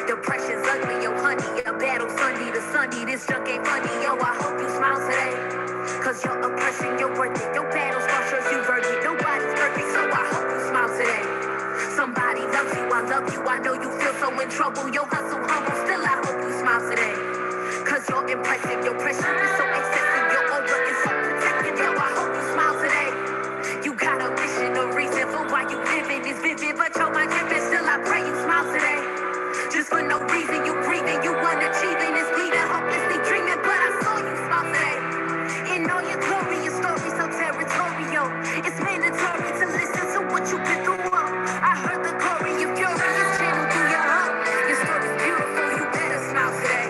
Depression's ugly, yo, honey. Your battle Sunday to Sunday. This junk ain't funny, yo. I hope you smile today. Cause your oppression, you're worth it. Your battle's gonna show you verdict. Nobody's perfect, so I hope you smile today. Somebody loves you, I love you. I know you feel so in trouble. Your hustle humble, still I hope you smile today. Cause you're impressive, your pressure is so excessive. Your aura is so protective, yo. I hope you smile today. You got a mission, a reason for why you living is vivid, but you're my driven. Still I pray you smile today. Just for no reason, you breathing, you unachieving, it's bleeding, hopelessly dreaming, but I saw you smile today. In all your glory, your story so territorial. It's mandatory to listen to what you've been through. I heard the glory of fury is channeled through your heart. Your story's beautiful, you better smile today.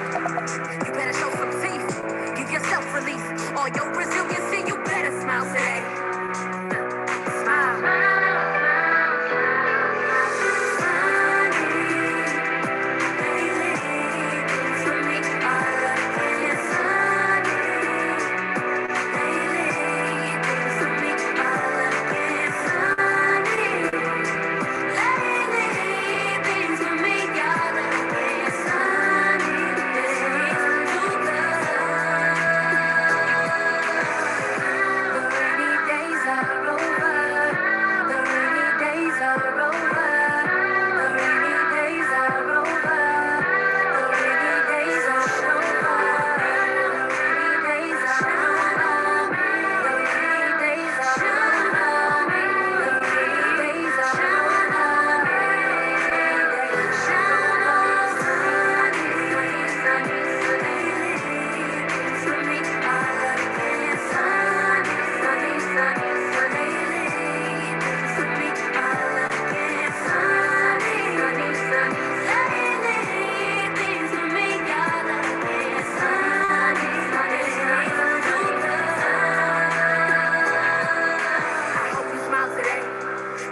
You better show some teeth, give yourself release. All your resiliency, you better smile today. Smile.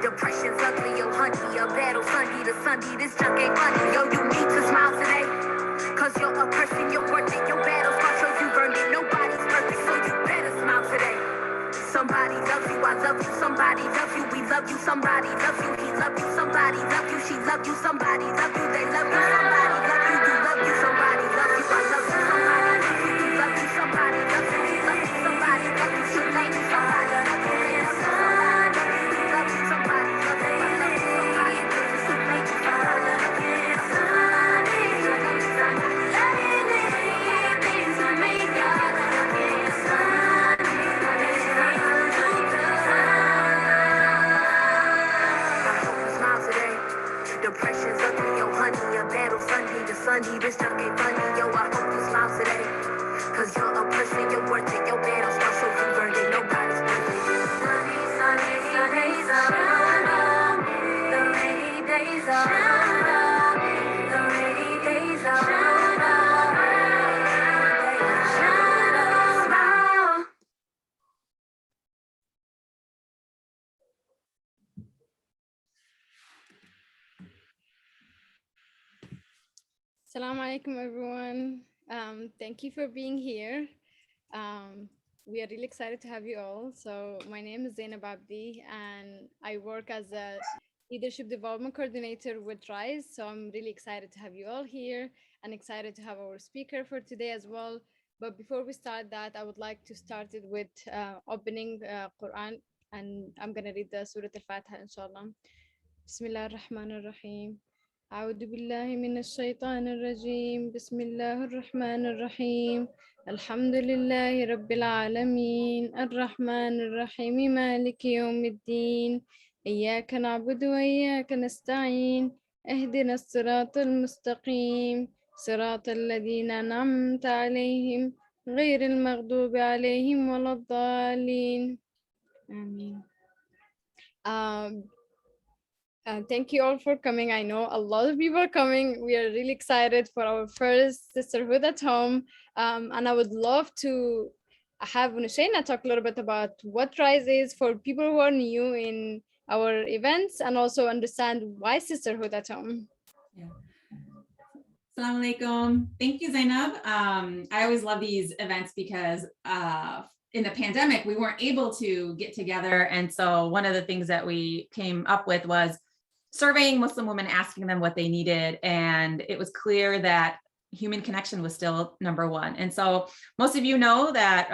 Depression's ugly, yo, honey. A battle Sunday to Sunday. This junk ain't funny, yo. You need to smile today. Cause you're a person, you're worth it. Your battle's gonna show you earned it. Nobody's perfect, so you better smile today. Somebody loves you, I love you. Somebody loves you, we love you. Somebody loves you, he loves you. Somebody loves you, she loves you. Somebody loves you, they love you. Somebody loves you, you love you. Somebody loves you, I love you. Somebody loves you, you love you. Somebody loves you, he loves you. Somebody loves you, she loves you. Somebody loves you, they love you. Depression's ugly, yo, honey. A battle Sunday to Sunday. This junk ain't funny, yo. I hope you smile today. Cause you're a person, you're worth it. Your battle's gonna show you earned it. Nobody's perfect. Sunny, sunny, sunny days are over. The rainy days are over. The rainy days are over. Smile. Assalamu alaikum, everyone. Thank you for being here. We are really excited to have you all. So my name is Zainab Abdi, and I work as a Leadership Development Coordinator with RISE. So I'm really excited to have you all here and excited to have our speaker for today as well. But before we start that, I would like to start it with opening Quran, and I'm going to read the Surah Al-Fatiha, inshallah. Bismillah ar-Rahman ar-Rahim. أعوذ بالله من الشيطان الرجيم بسم الله الرحمن الرحيم الحمد لله رب العالمين الرحمن الرحيم مالك يوم الدين إياك نعبد وإياك نستعين اهدنا الصراط المستقيم صراط الذين أنعمت عليهم غير المغضوب عليهم ولا الضالين آمين. Thank you all for coming. I know a lot of people are coming. We are really excited for our first Sisterhood at Home. And I would love to have Nushayna talk a little bit about what RISE is for people who are new in our events and also understand why Sisterhood at Home. Yeah. Assalamu alaikum. Thank you, Zainab. I always love these events because in the pandemic, we weren't able to get together. And so one of the things that we came up with was surveying Muslim women, asking them what they needed. And it was clear that human connection was still number one. And so most of you know that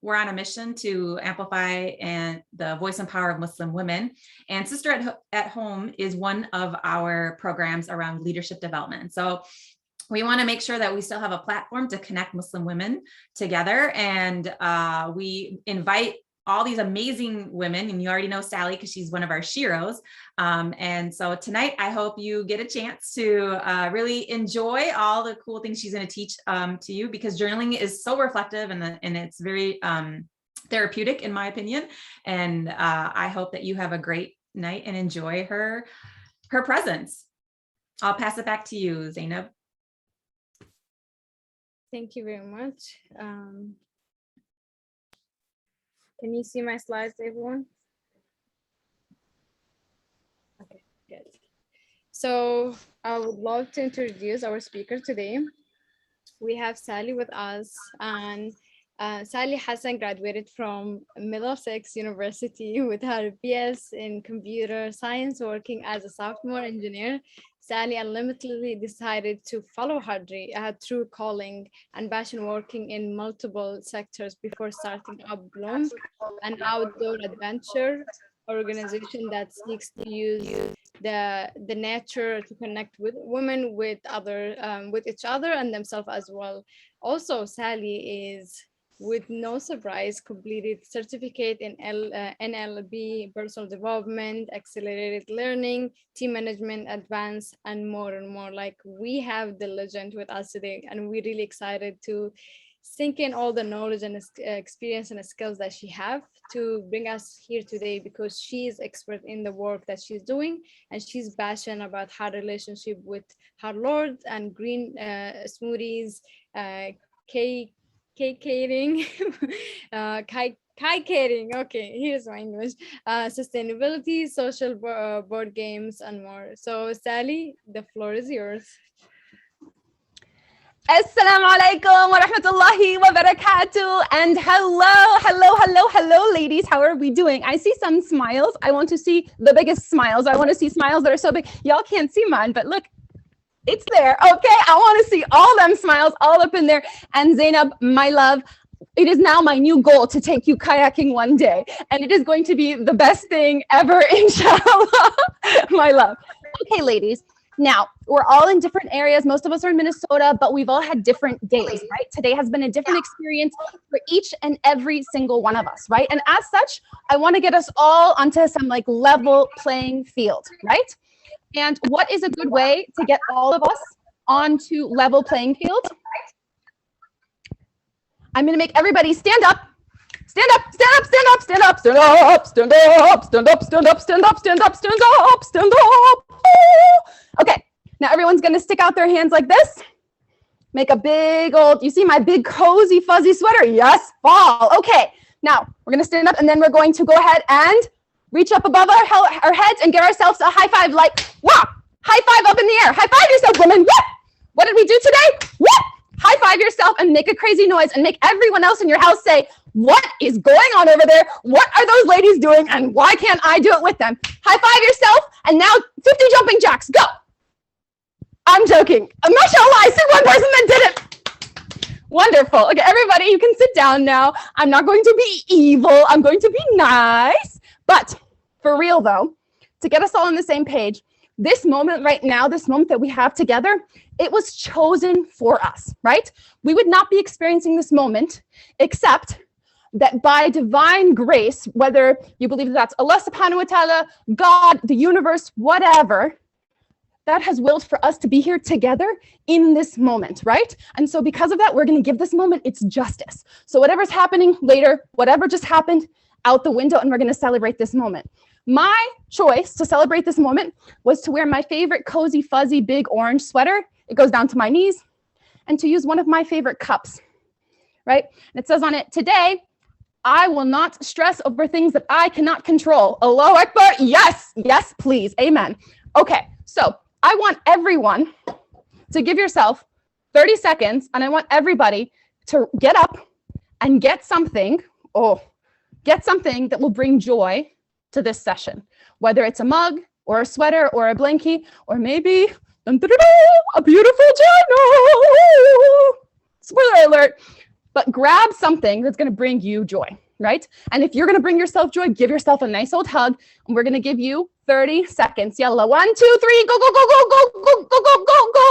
we're on a mission to amplify the voice and power of Muslim women. And Sister at Home is one of our programs around leadership development. So we want to make sure that we still have a platform to connect Muslim women together. And we invite all these amazing women, and you already know Sally because she's one of our sheroes. And so tonight, I hope you get a chance to really enjoy all the cool things she's going to teach to you, because journaling is so reflective and it's very therapeutic, in my opinion. And I hope that you have a great night and enjoy her presence. I'll pass it back to you, Zainab. Thank you very much. Can you see my slides, everyone? Okay, good. So I would love to introduce our speaker today. We have Sally with us, and Sally Hassan graduated from Middlesex University with her BS in computer science, working as a software engineer. Sally unlimitedly decided to follow her true calling and passion, working in multiple sectors before starting up Bloom, an outdoor adventure organization that seeks to use the nature to connect with women, with each other and themselves as well. Also, Sally is, with no surprise, completed certificate in NLP, personal development, accelerated learning, team management, advanced, and more and more. Like, we have the legend with us today, and we're really excited to sink in all the knowledge and experience and skills that she have to bring us here today, because she is expert in the work that she's doing, and she's passionate about her relationship with her Lord and green smoothies, kite-catering, kite-catering, okay, here's my English, sustainability, social board games, and more. So Sally, the floor is yours. Assalamu alaikum wa rahmatullahi wa barakatuh. And hello, ladies. How are we doing? I see some smiles. I want to see the biggest smiles. I want to see smiles that are so big. Y'all can't see mine, but look, it's there. Okay, I want to see all them smiles all up in there. And Zainab, my love, it is now my new goal to take you kayaking one day, and it is going to be the best thing ever, inshallah. My love. Okay, ladies. Now, we're all in different areas. Most of us are in Minnesota, but we've all had different days, right? Today has been a different experience for each and every single one of us, right? And as such, I want to get us all onto some like level playing field, right? And what is a good way to get all of us onto level playing field? I'm going to make everybody stand up. Stand up, stand up, stand up, stand up, stand up, stand up, stand up, stand up, stand up, stand up, stand up, stand up. Okay, now everyone's gonna stick out their hands like this. Make a big old, you see my big cozy fuzzy sweater? Yes, fall. Okay, now we're gonna stand up, and then we're going to go ahead and reach up above our heads and get ourselves a high five, like, wow, high five up in the air. High five yourself, women. Whoop. What did we do today? Whoop. High five yourself and make a crazy noise and make everyone else in your house say, what is going on over there? What are those ladies doing? And why can't I do it with them? High five yourself, and now 50 jumping jacks, go. I'm joking. Mashallah, I see one person that did it. Wonderful. Okay, everybody, you can sit down now. I'm not going to be evil. I'm going to be nice. But for real though, to get us all on the same page, this moment right now, this moment that we have together, it was chosen for us, right? We would not be experiencing this moment except that by divine grace, whether you believe that's Allah subhanahu wa ta'ala, God, the universe, whatever, that has willed for us to be here together in this moment, right? And so because of that, we're going to give this moment its justice. So whatever's happening later, whatever just happened, out the window, and we're going to celebrate this moment. My choice to celebrate this moment was to wear my favorite cozy, fuzzy, big orange sweater. It goes down to my knees, and to use one of my favorite cups, right? And it says on it, today, I will not stress over things that I cannot control. Allahu Akbar. Yes, yes, please. Amen. Okay, so I want everyone to give yourself 30 seconds, and I want everybody to get up and get something, get something that will bring joy to this session, whether it's a mug or a sweater or a blankie, or maybe a beautiful journal. Spoiler alert, but grab something that's going to bring you joy, right? And if you're going to bring yourself joy, give yourself a nice old hug, and we're going to give you 30 seconds. Yalla, 1, 2, 3, go, go, go, go, go, go, go, go, go, go.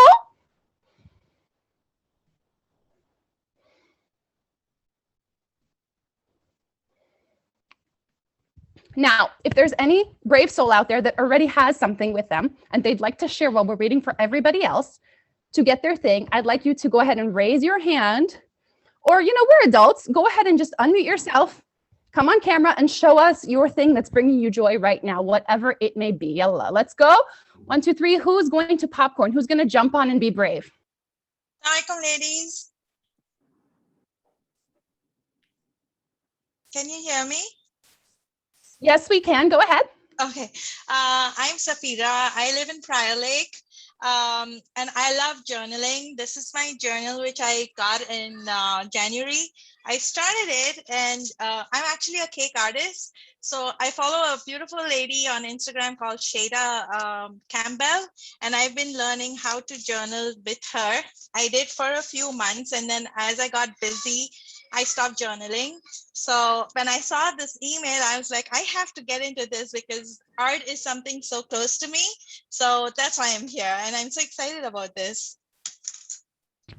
Now, if there's any brave soul out there that already has something with them and they'd like to share while we're waiting for everybody else to get their thing, I'd like you to go ahead and raise your hand. Or, we're adults. Go ahead and just unmute yourself. Come on camera and show us your thing that's bringing you joy right now, whatever it may be. Yalla, let's go. 1, 2, 3. Who's going to popcorn? Who's going to jump on and be brave? Assalamualaikum, ladies. Can you hear me? Yes, we can. Go ahead. Okay. I'm Safira. I live in Prior Lake. And I love journaling. This is my journal, which I got in January. I started it, and I'm actually a cake artist. So I follow a beautiful lady on Instagram called Shada Campbell, and I've been learning how to journal with her. I did for a few months, and then as I got busy, I stopped journaling. So when I saw this email, I was like, I have to get into this because art is something so close to me. So that's why I'm here, and I'm so excited about this.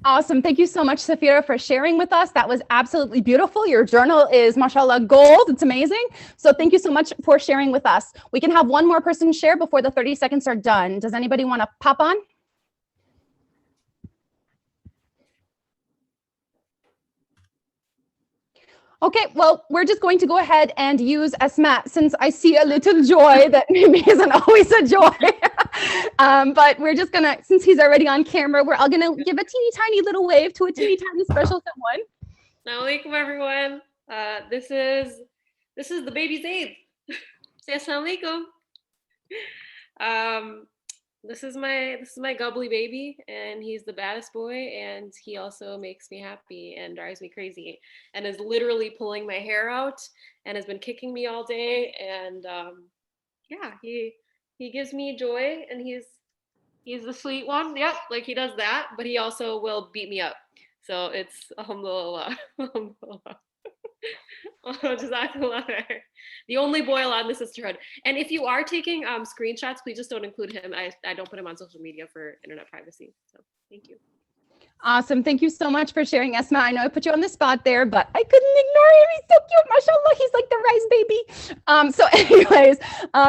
Awesome. Thank you so much, Safira, for sharing with us. That was absolutely beautiful. Your journal is, mashallah, gold. It's amazing. So thank you so much for sharing with us. We can have one more person share before the 30 seconds are done. Does anybody want to pop on? Okay, well, we're just going to go ahead and use Asma, since I see a little joy that maybe isn't always a joy. But we're just gonna, since he's already on camera, we're all gonna give a teeny tiny little wave to a teeny tiny special someone. Assalamu alaikum, everyone. This is the baby's Eid. Say assalamu alaikum. This is my gubbly baby, and he's the baddest boy, and he also makes me happy and drives me crazy, and is literally pulling my hair out, and has been kicking me all day, and yeah, he gives me joy, and he's the sweet one. Yep, like he does that, but he also will beat me up. So it's alhamdulillah. Alhamdulillah. The only boy allowed in the sisterhood. And if you are taking screenshots, please just don't include him. I don't put him on social media for internet privacy. So thank you. Awesome. Thank you so much for sharing, Esma. I know I put you on the spot there, but I couldn't ignore him. He's so cute. Mashallah. He's like the rice baby. So anyways,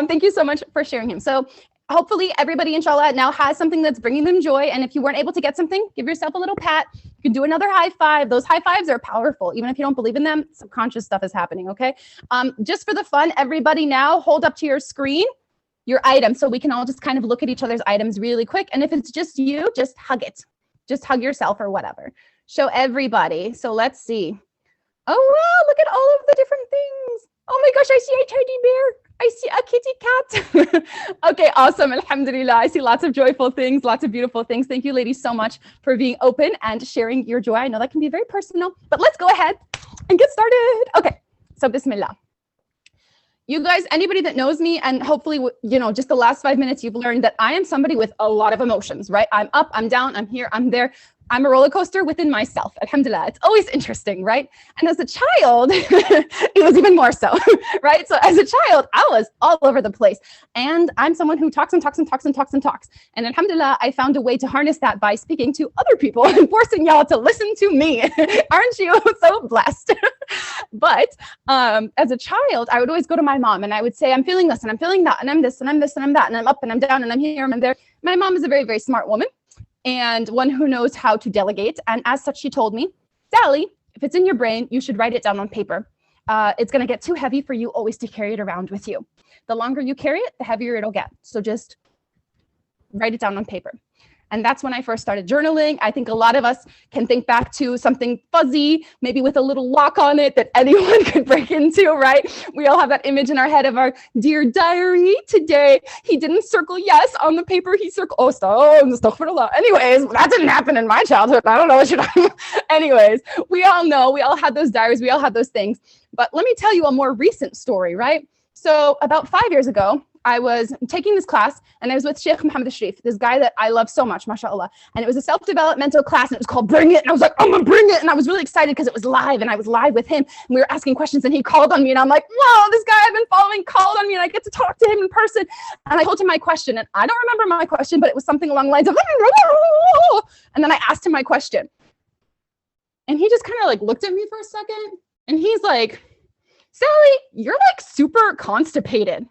thank you so much for sharing him. So hopefully everybody, inshallah, now has something that's bringing them joy. And if you weren't able to get something, give yourself a little pat. You can do another high five. Those high fives are powerful. Even if you don't believe in them, subconscious stuff is happening, okay? Just for the fun, everybody now hold up to your screen your item so we can all just kind of look at each other's items really quick. And if it's just you, just hug it. Just hug yourself or whatever. Show everybody. So let's see. Oh, wow, look at all of the different things. Oh my gosh, I see a teddy bear. I see a kitty cat. Okay, awesome. Alhamdulillah. I see lots of joyful things, lots of beautiful things. Thank you, ladies, so much for being open and sharing your joy. I know that can be very personal, but let's go ahead and get started. Okay, so bismillah. You guys, anybody that knows me, and hopefully, just the last 5 minutes, you've learned that I am somebody with a lot of emotions, right? I'm up, I'm down, I'm here, I'm there. I'm a roller coaster within myself. Alhamdulillah. It's always interesting, right? And as a child, it was even more so, right? So as a child, I was all over the place. And I'm someone who talks and talks and talks and talks and talks. And alhamdulillah, I found a way to harness that by speaking to other people and forcing y'all to listen to me. Aren't you so blessed? But as a child, I would always go to my mom and I would say, I'm feeling this and I'm feeling that and I'm this and I'm this and I'm that and I'm up and I'm down and I'm here and I'm there. My mom is a very, very smart woman, and one who knows how to delegate. And as such, she told me, Sally, if it's in your brain, you should write it down on paper. It's going to get too heavy for you always to carry it around with you. The longer you carry it, the heavier it'll get. So just write it down on paper. And that's when I first started journaling. I think a lot of us can think back to something fuzzy, maybe with a little lock on it that anyone could break into, right? We all have that image in our head of our dear diary. Today, he didn't circle yes on the paper. He circled, astaghfirullah. Anyways, that didn't happen in my childhood. I don't know what you're talking about. Anyways, we all know, we all had those diaries. We all had those things. But let me tell you a more recent story, right? So about 5 years ago, I was taking this class and I was with Sheikh Muhammad Sharif, this guy that I love so much, mashallah. And it was a self-developmental class and it was called Bring It. And I was like, I'm gonna bring it. And I was really excited because it was live and I was live with him. And we were asking questions and he called on me and I'm like, whoa, this guy I've been following called on me and I get to talk to him in person. And I told him my question and I don't remember my question, but it was something along the lines of, and then I asked him my question. And he just kind of like looked at me for a second and he's like, Sally, you're like super constipated.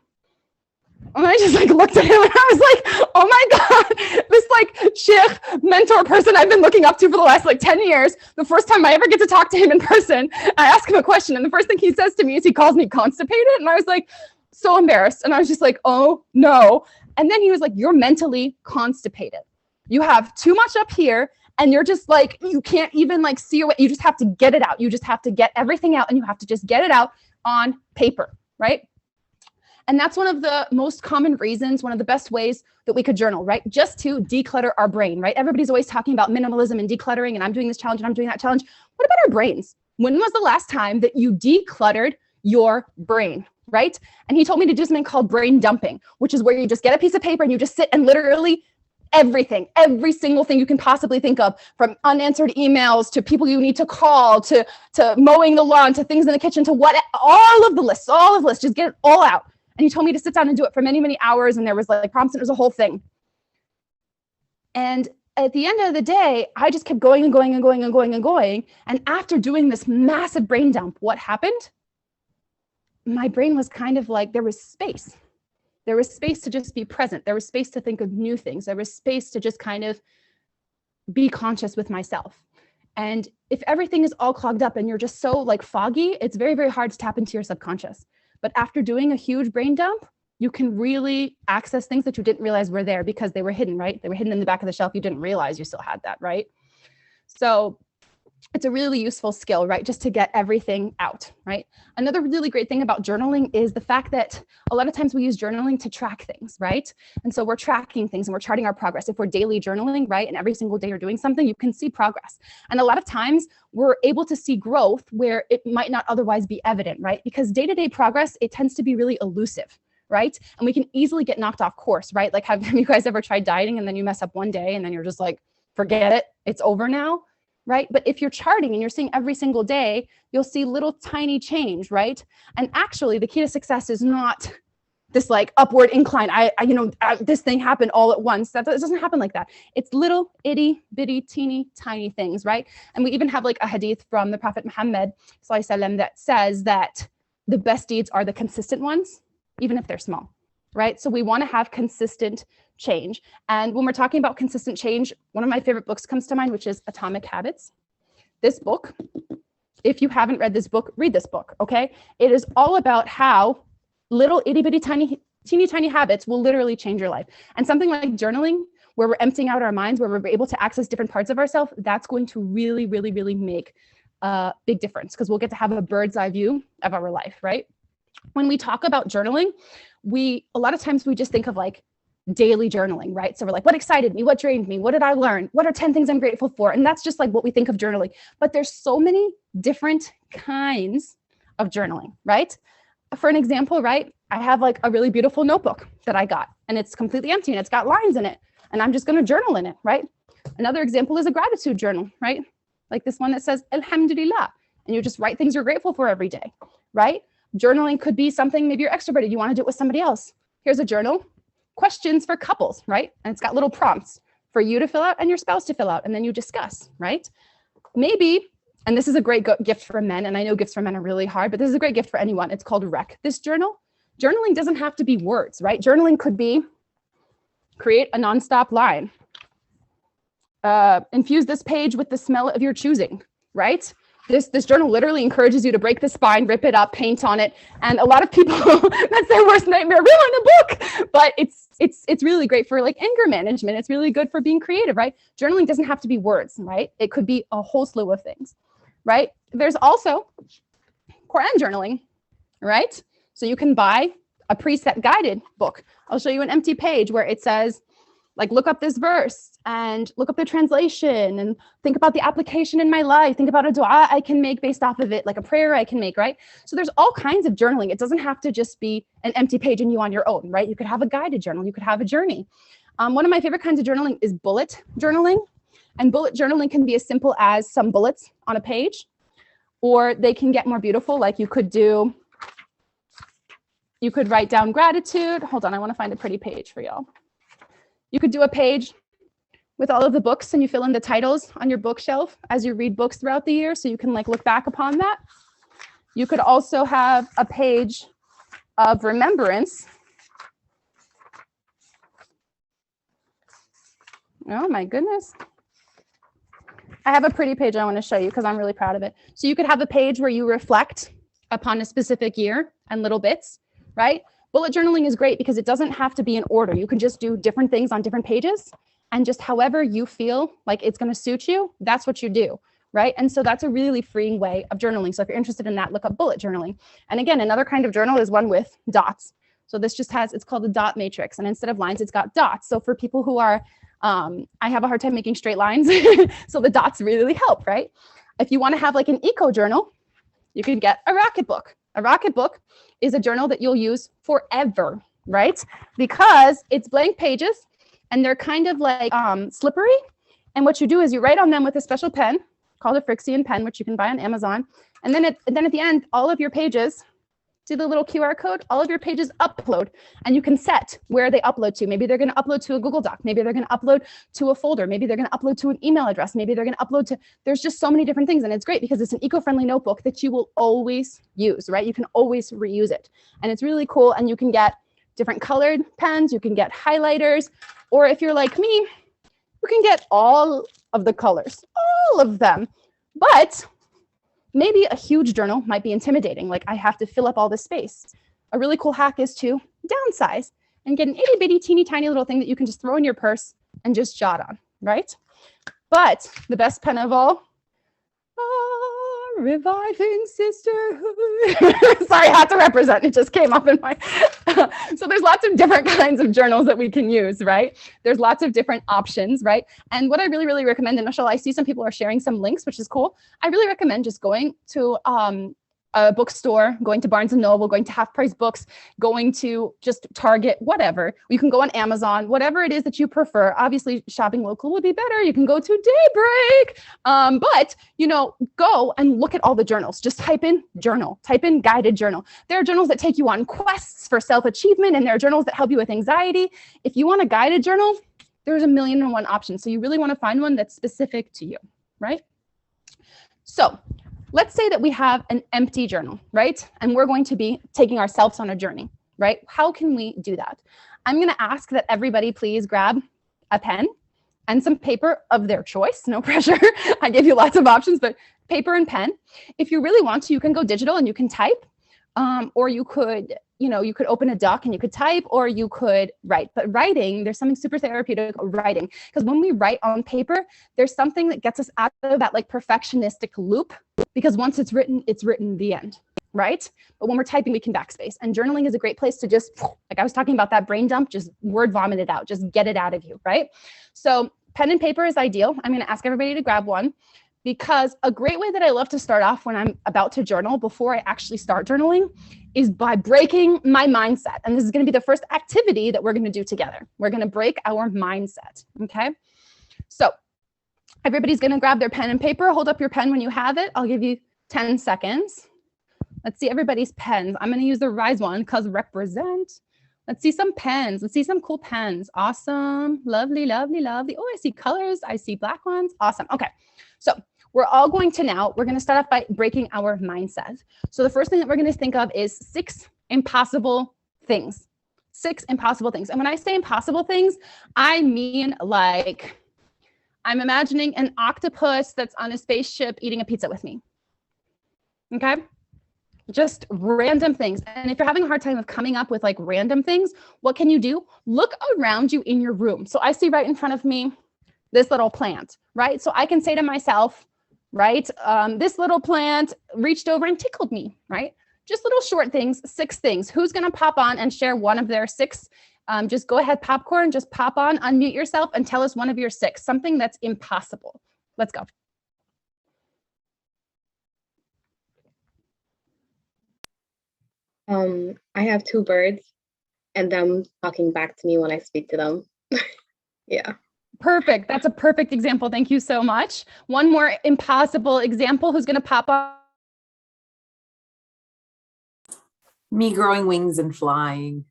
And I just like looked at him and I was like, oh my God, this like sheikh mentor person I've been looking up to for the last like 10 years. The first time I ever get to talk to him in person, I ask him a question. And the first thing he says to me is he calls me constipated. And I was like, so embarrassed. And I was just like, oh no. And then he was like, you're mentally constipated. You have too much up here. And you're just like, you can't even like see your way. You just have to get it out. You just have to get everything out and you have to just get it out on paper, right? And that's one of the most common reasons, one of the best ways that we could journal, right? Just to declutter our brain, right? Everybody's always talking about minimalism and decluttering and I'm doing this challenge and I'm doing that challenge. What about our brains? When was the last time that you decluttered your brain, right? And he told me to do something called brain dumping, which is where you just get a piece of paper and you just sit and literally everything, every single thing you can possibly think of, from unanswered emails to people you need to call, to mowing the lawn, to things in the kitchen, to what, all of the lists, just get it all out. And he told me to sit down and do it for many, many hours. And there was like prompts and it was a whole thing. And at the end of the day, I just kept going and going and going and going and going. And after doing this massive brain dump, what happened? My brain was kind of like, there was space. There was space to just be present. There was space to think of new things. There was space to just kind of be conscious with myself. And if everything is all clogged up and you're just so like foggy, it's very, very hard to tap into your subconscious. But after doing a huge brain dump, you can really access things that you didn't realize were there because they were hidden, right? They were hidden in the back of the shelf. You didn't realize you still had that, right? So it's a really useful skill, right? Just to get everything out, right? Another really great thing about journaling is the fact that a lot of times we use journaling to track things, right? And so we're tracking things and we're charting our progress. If we're daily journaling, right? And every single day you're doing something, you can see progress. And a lot of times we're able to see growth where it might not otherwise be evident, right? Because day-to-day progress, it tends to be really elusive, right? And we can easily get knocked off course, right? Like have you guys ever tried dieting and then you mess up one day and then you're just like, forget it, it's over now? Right? But if you're charting and you're seeing every single day, you'll see little tiny change, right? And actually the key to success is not this like upward incline. This thing happened all at once. That doesn't happen like that. It's little itty bitty teeny tiny things, right? And we even have like a hadith from the Prophet Muhammad ﷺ that says that the best deeds are the consistent ones, even if they're small, right? So we want to have consistent change. And when we're talking about consistent change, one of my favorite books comes to mind, which is Atomic Habits. This book, if you haven't read this book, read this book, okay? It is all about how little itty bitty teeny tiny habits will literally change your life. And something like journaling, where we're emptying out our minds, where we're able to access different parts of ourselves, that's going to really, really, really make a big difference because we'll get to have a bird's eye view of our life, right? When we talk about journaling, a lot of times we just think of like daily journaling, right? So we're like, what excited me? What drained me? What did I learn? What are 10 things I'm grateful for? And that's just like what we think of journaling. But there's so many different kinds of journaling, right? For an example, right? I have like a really beautiful notebook that I got and it's completely empty and it's got lines in it and I'm just going to journal in it, right? Another example is a gratitude journal, right? Like this one that says, Alhamdulillah, and you just write things you're grateful for every day, right? Journaling could be something, maybe you're extroverted, you want to do it with somebody else. Here's a journal. Questions for couples, right? And it's got little prompts for you to fill out and your spouse to fill out, and then you discuss, right? Maybe, and this is a great gift for men, and I know gifts for men are really hard, but this is a great gift for anyone. It's called Rec This Journal. Journaling doesn't have to be words, right? Journaling could be create a nonstop line. Infuse this page with the smell of your choosing, right? This journal literally encourages you to break the spine, rip it up, paint on it. And a lot of people, that's their worst nightmare, ruin a book. But it's really great for like anger management. It's really good for being creative, right? Journaling doesn't have to be words, right? It could be a whole slew of things, right? There's also Quran journaling, right? So you can buy a preset guided book. I'll show you an empty page where it says, Like look up this verse and look up the translation and think about the application in my life. Think about a dua I can make based off of it, like a prayer I can make, right? So there's all kinds of journaling. It doesn't have to just be an empty page and you on your own, right? You could have a guided journal. You could have a journey. One of my favorite kinds of journaling is bullet journaling. And bullet journaling can be as simple as some bullets on a page, or they can get more beautiful. Like you could write down gratitude. Hold on, I want to find a pretty page for y'all. You could do a page with all of the books and you fill in the titles on your bookshelf as you read books throughout the year, so you can like look back upon that. You could also have a page of remembrance. Oh my goodness. I have a pretty page I want to show you because I'm really proud of it. So you could have a page where you reflect upon a specific year and little bits, right? Bullet journaling is great because it doesn't have to be in order. You can just do different things on different pages, and just however you feel like it's going to suit you, that's what you do, right? And so that's a really freeing way of journaling. So if you're interested in that, look up bullet journaling. And again, another kind of journal is one with dots. So this just has, it's called a dot matrix. And instead of lines, it's got dots. So for people who are, I have a hard time making straight lines. So the dots really help, right? If you want to have like an eco journal, you can get a Rocket Book. A Rocket Book is a journal that you'll use forever, right? Because it's blank pages and they're kind of like slippery. And what you do is you write on them with a special pen called a Frixian pen, which you can buy on Amazon. And then at the end, all of your pages, see the little QR code? All of your pages upload, and you can set where they upload to. Maybe they're going to upload to a Google Doc. Maybe they're going to upload to a folder. Maybe they're going to upload to an email address. Maybe they're going to upload to, there's just so many different things. And it's great because it's an eco-friendly notebook that you will always use, right? You can always reuse it. And it's really cool. And you can get different colored pens. You can get highlighters. Or if you're like me, you can get all of the colors, all of them. But maybe a huge journal might be intimidating. Like I have to fill up all this space. A really cool hack is to downsize and get an itty bitty teeny tiny little thing that you can just throw in your purse and just jot on, right? But the best pen of all, Reviving Sisterhood. Sorry, I had to represent. It just came up in my. So there's lots of different kinds of journals that we can use, right? There's lots of different options, right? And what I really, really recommend, and Michelle, I see some people are sharing some links, which is cool. I really recommend just going to a bookstore, going to Barnes & Noble, going to Half Price Books, going to just Target, whatever. You can go on Amazon, whatever it is that you prefer. Obviously, shopping local would be better. You can go to Daybreak. But, you know, go and look at all the journals. Just type in journal, type in guided journal. There are journals that take you on quests for self-achievement, and there are journals that help you with anxiety. If you want a guided journal, there's 1,000,001 options. So you really want to find one that's specific to you, right? So let's say that we have an empty journal, right? And we're going to be taking ourselves on a journey, right? How can we do that? I'm going to ask that everybody please grab a pen and some paper of their choice. No pressure. I gave you lots of options, but paper and pen. If you really want to, you can go digital and you can type, or you could, you know, you could open a doc and you could type, or you could write. But writing, there's something super therapeutic about writing, because when we write on paper, there's something that gets us out of that like perfectionistic loop, because once it's written the end, right? But when we're typing, we can backspace. And journaling is a great place to just, like I was talking about that brain dump, just word vomit it out, just get it out of you, right? So pen and paper is ideal. I'm going to ask everybody to grab one, because a great way that I love to start off when I'm about to journal before I actually start journaling is by breaking my mindset. And this is going to be the first activity that we're going to do together. We're going to break our mindset, okay? So everybody's going to grab their pen and paper. Hold up your pen when you have it. I'll give you 10 seconds. Let's see everybody's pens. I'm going to use the Rise one because represent. Let's see some pens. Let's see some cool pens. Awesome. Lovely, lovely, lovely. Oh, I see colors. I see black ones. Awesome. Okay. So we're all going to we're going to start off by breaking our mindset. So the first thing that we're going to think of is 6 impossible things. 6 impossible things. And when I say impossible things, I mean like, I'm imagining an octopus that's on a spaceship eating a pizza with me. Okay? Just random things. And if you're having a hard time of coming up with like random things, what can you do? Look around you in your room. So I see right in front of me this little plant, right? So I can say to myself, right, this little plant reached over and tickled me, right? Just little short things, 6 things. Who's going to pop on and share one of their 6 Just go ahead, popcorn, just pop on, unmute yourself and tell us one of your 6, something that's impossible. Let's go. I have 2 birds and them talking back to me when I speak to them. Yeah. Perfect. That's a perfect example. Thank you so much. One more impossible example. Who's going to pop up? Me growing wings and flying.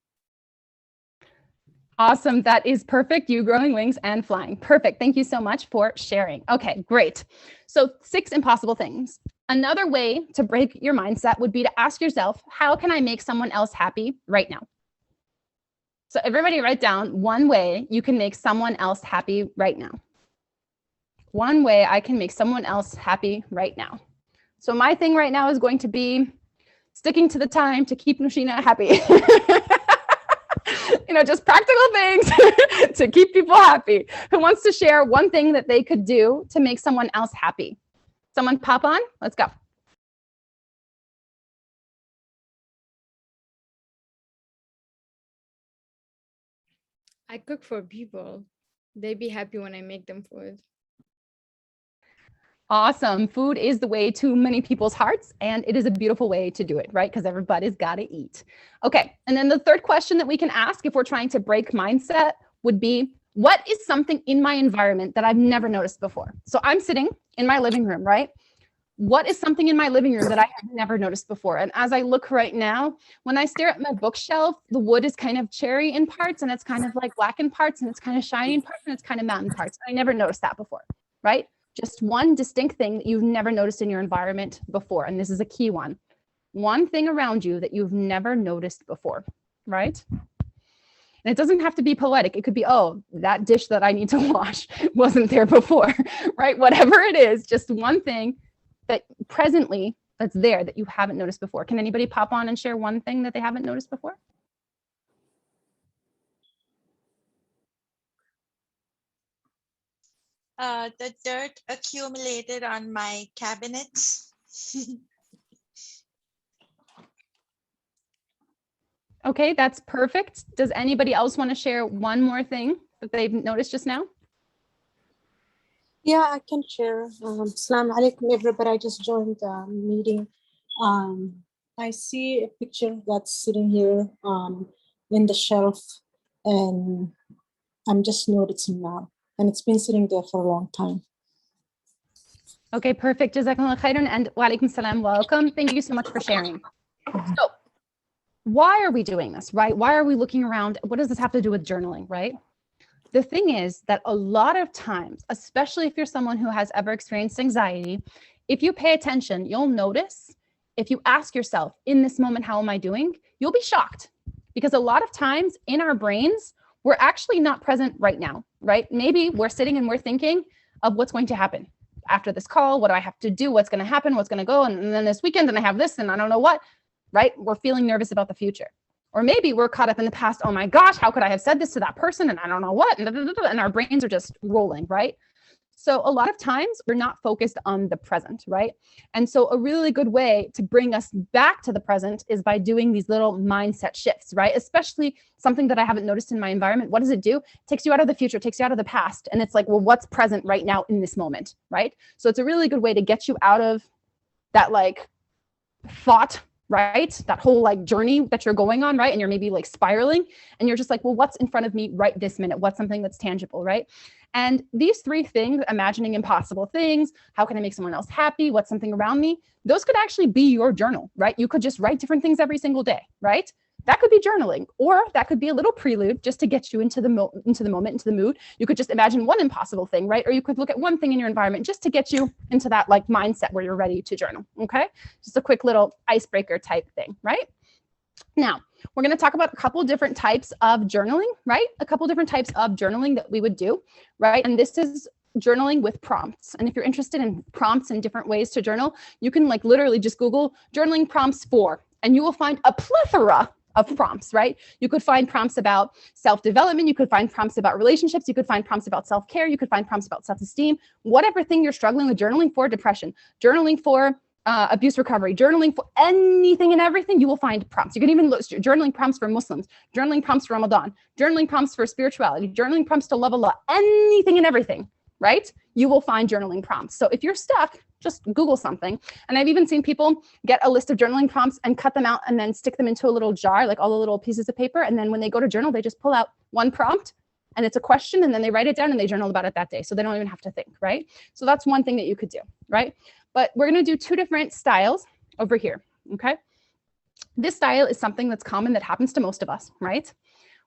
Awesome. That is perfect. You growing wings and flying. Perfect. Thank you so much for sharing. Okay, great. So 6 impossible things. Another way to break your mindset would be to ask yourself, how can I make someone else happy right now? So everybody write down one way you can make someone else happy right now. One way I can make someone else happy right now. So my thing right now is going to be sticking to the time to keep Nushina happy. Just practical things to keep people happy. Who wants to share one thing that they could do to make someone else happy? Someone pop on? Let's go. I cook for people. They be happy when I make them food. Awesome. Food is the way to many people's hearts, and it is a beautiful way to do it, right? Because everybody's got to eat. Okay. And then the third question that we can ask if we're trying to break mindset would be, what is something in my environment that I've never noticed before? So I'm sitting in my living room, right? What is something in my living room that I have never noticed before? And as I look right now, when I stare at my bookshelf, the wood is kind of cherry in parts, and it's kind of like black in parts, and it's kind of shiny in parts, and it's kind of matte in parts. I never noticed that before, right? Just one distinct thing that you've never noticed in your environment before. And this is a key one. One thing around you that you've never noticed before, right? And it doesn't have to be poetic. It could be, oh, that dish that I need to wash wasn't there before, right? Whatever it is, just one thing that presently that's there that you haven't noticed before. Can anybody pop on and share one thing that they haven't noticed before? The dirt accumulated on my cabinets. Okay, that's perfect. Does anybody else want to share one more thing that they've noticed just now? Yeah, I can share. Assalamu alaikum, everybody. I just joined the meeting. I see a picture that's sitting here in the shelf, and I'm just noticing now. And it's been sitting there for a long time. Okay, perfect. Jazakallah khairan and wa alaikum salam. Welcome. Thank you so much for sharing. So, why are we doing this, right? Why are we looking around? What does this have to do with journaling, right? The thing is that a lot of times, especially if you're someone who has ever experienced anxiety, if you pay attention, you'll notice, if you ask yourself, in this moment, how am I doing? You'll be shocked, because a lot of times in our brains, we're actually not present right now, right? Maybe we're sitting and we're thinking of what's going to happen after this call. What do I have to do? What's going to happen? What's going to go? And then this weekend, and I have this, and I don't know what, right? We're feeling nervous about the future. Or maybe we're caught up in the past. Oh my gosh, how could I have said this to that person? And I don't know what, and our brains are just rolling, right? So a lot of times we're not focused on the present, right? And so a really good way to bring us back to the present is by doing these little mindset shifts, right? Especially something that I haven't noticed in my environment. What does it do? It takes you out of the future, takes you out of the past. And it's like, well, what's present right now in this moment, right? So it's a really good way to get you out of that like thought, right? That whole like journey that you're going on, right? And you're maybe like spiraling, and you're just like, well, what's in front of me right this minute? What's something that's tangible, right? And these 3 things, imagining impossible things, how can I make someone else happy? What's something around me? Those could actually be your journal, right? You could just write different things every single day, right? That could be journaling, or that could be a little prelude just to get you into the moment, into the mood. You could just imagine one impossible thing, right? Or you could look at one thing in your environment just to get you into that like mindset where you're ready to journal, okay? Just a quick little icebreaker type thing, right? Now, we're going to talk about a couple different types of journaling, right? A couple different types of journaling that we would do, right? And this is journaling with prompts. And if you're interested in prompts and different ways to journal, you can like literally just Google journaling prompts for, and you will find a plethora of prompts, right? You could find prompts about self-development. You could find prompts about relationships. You could find prompts about self-care. You could find prompts about self-esteem, whatever thing you're struggling with, journaling for depression, journaling for abuse recovery, journaling for anything and everything, you will find prompts. You can even look journaling prompts for Muslims, journaling prompts for Ramadan, journaling prompts for spirituality, journaling prompts to love Allah, anything and everything, right? You will find journaling prompts. So if you're stuck, just Google something. And I've even seen people get a list of journaling prompts and cut them out and then stick them into a little jar, like all the little pieces of paper. And then when they go to journal, they just pull out one prompt and it's a question, and then they write it down and they journal about it that day. So they don't even have to think, right? So that's one thing that you could do, right? But we're going to do two different styles over here, okay? This style is something that's common that happens to most of us, right?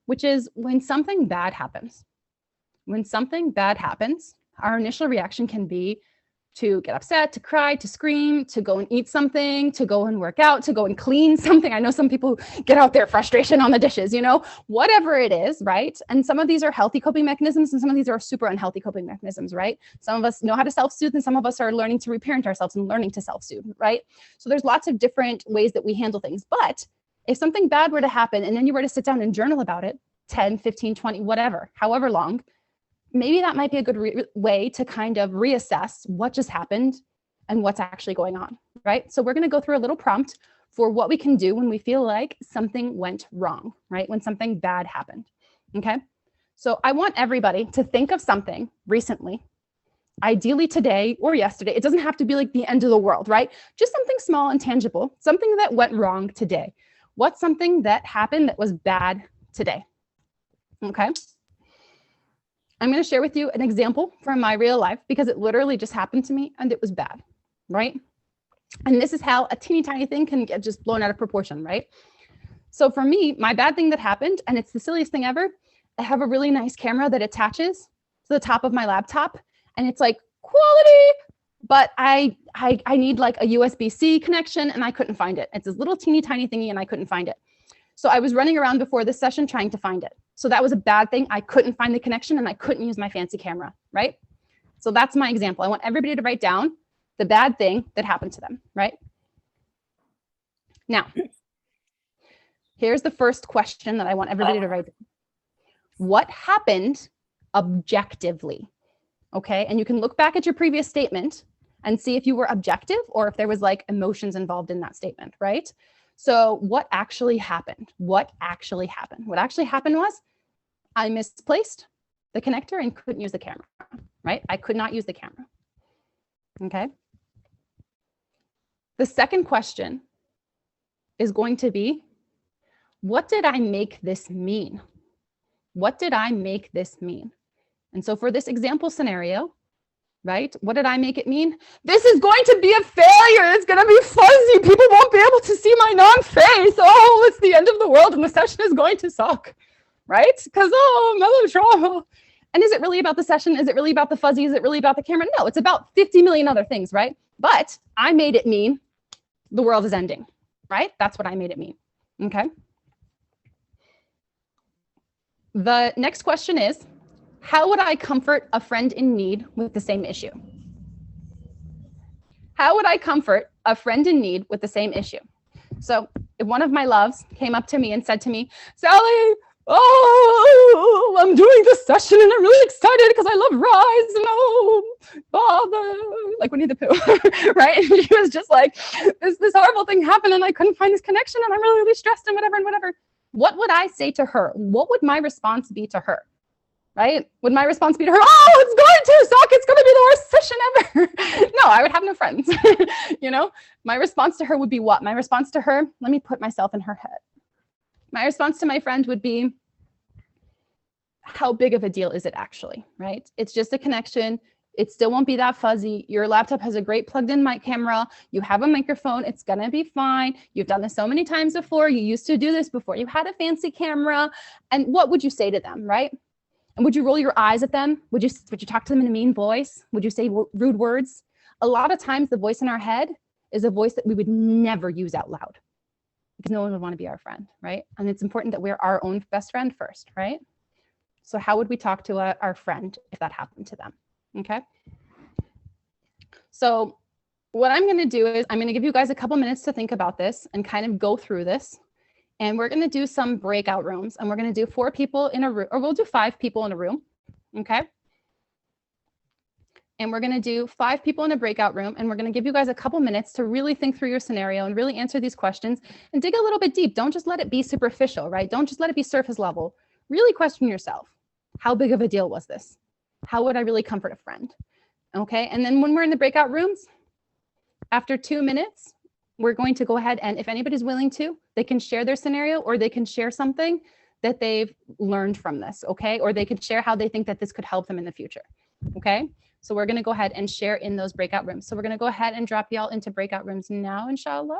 Which is when something bad happens. When something bad happens, our initial reaction can be to get upset, to cry, to scream, to go and eat something, to go and work out, to go and clean something. I know some people get out their frustration on the dishes, you know, whatever it is, right? And some of these are healthy coping mechanisms and some of these are super unhealthy coping mechanisms, right? Some of us know how to self-soothe and some of us are learning to reparent ourselves and learning to self-soothe, right? So there's lots of different ways that we handle things. But if something bad were to happen and then you were to sit down and journal about it, 10, 15, 20, whatever, however long, maybe that might be a good way to kind of reassess what just happened and what's actually going on, right? So we're going to go through a little prompt for what we can do when we feel like something went wrong, right? When something bad happened, okay? So I want everybody to think of something recently, ideally today or yesterday. It doesn't have to be like the end of the world, right? Just something small and tangible, something that went wrong today. What's something that happened that was bad today, okay? I'm going to share with you an example from my real life because it literally just happened to me and it was bad, right? And this is how a teeny tiny thing can get just blown out of proportion, right? So for me, my bad thing that happened, and it's the silliest thing ever, I have a really nice camera that attaches to the top of my laptop and it's like quality, but I need like a USB-C connection and I couldn't find it. It's this little teeny tiny thingy and I couldn't find it. So I was running around before this session trying to find it. So that was a bad thing. I couldn't find the connection and I couldn't use my fancy camera, right? So that's my example. I want everybody to write down the bad thing that happened to them, right? Now, here's the first question that I want everybody to write down. What happened objectively? Okay, and you can look back at your previous statement and see if you were objective or if there was like emotions involved in that statement, right? So what actually happened? What actually happened? What actually happened was I misplaced the connector and couldn't use the camera, right? I could not use the camera, okay? The second question is going to be, what did I make this mean? What did I make this mean? And so for this example scenario, right? What did I make it mean? This is going to be a failure. It's going to be fuzzy. People won't be able to see my non-face. Oh, it's the end of the world and the session is going to suck, right? Because, oh, melodrama. And is it really about the session? Is it really about the fuzzy? Is it really about the camera? No, it's about 50 million other things, right? But I made it mean the world is ending, right? That's what I made it mean, okay? The next question is, how would I comfort a friend in need with the same issue? How would I comfort a friend in need with the same issue? So if one of my loves came up to me and said to me, Sally, oh, I'm doing this session and I'm really excited because I love Rise and oh, bother, like Winnie the Pooh, right? And she was just like, this horrible thing happened and I couldn't find this connection and I'm really, really stressed and whatever and whatever. What would I say to her? What would my response be to her? Right? Would my response be to her, oh, it's going to suck. It's going to be the worst session ever. No, I would have no friends. You know, my response to her would be what? My response to her, let me put myself in her head. My response to my friend would be, how big of a deal is it actually, right? It's just a connection. It still won't be that fuzzy. Your laptop has a great plugged in mic camera. You have a microphone. It's going to be fine. You've done this so many times before. You used to do this before you had a fancy camera. And what would you say to them, right? And would you roll your eyes at them? Would you talk to them in a mean voice? Would you say rude words? A lot of times the voice in our head is a voice that we would never use out loud because no one would want to be our friend, right? And it's important that we're our own best friend first, right? So how would we talk to our friend if that happened to them, okay? So what I'm going to do is I'm going to give you guys a couple minutes to think about this and kind of go through this. And we're going to do some breakout rooms and we're going to do 4 people in a room, or we'll do 5 people in a room. Okay. and we're going to do 5 people in a breakout room, and we're going to give you guys a couple minutes to really think through your scenario and really answer these questions and dig a little bit deep. Don't just let it be superficial, right? Don't just let it be surface level. Really question yourself. How big of a deal was this? How would I really comfort a friend? Okay, and then when we're in the breakout rooms, after 2 minutes, we're going to go ahead and if anybody's willing to, they can share their scenario or they can share something that they've learned from this, okay? Or they could share how they think that this could help them in the future, okay? So we're gonna go ahead and share in those breakout rooms. So we're gonna go ahead and drop y'all into breakout rooms now, inshallah.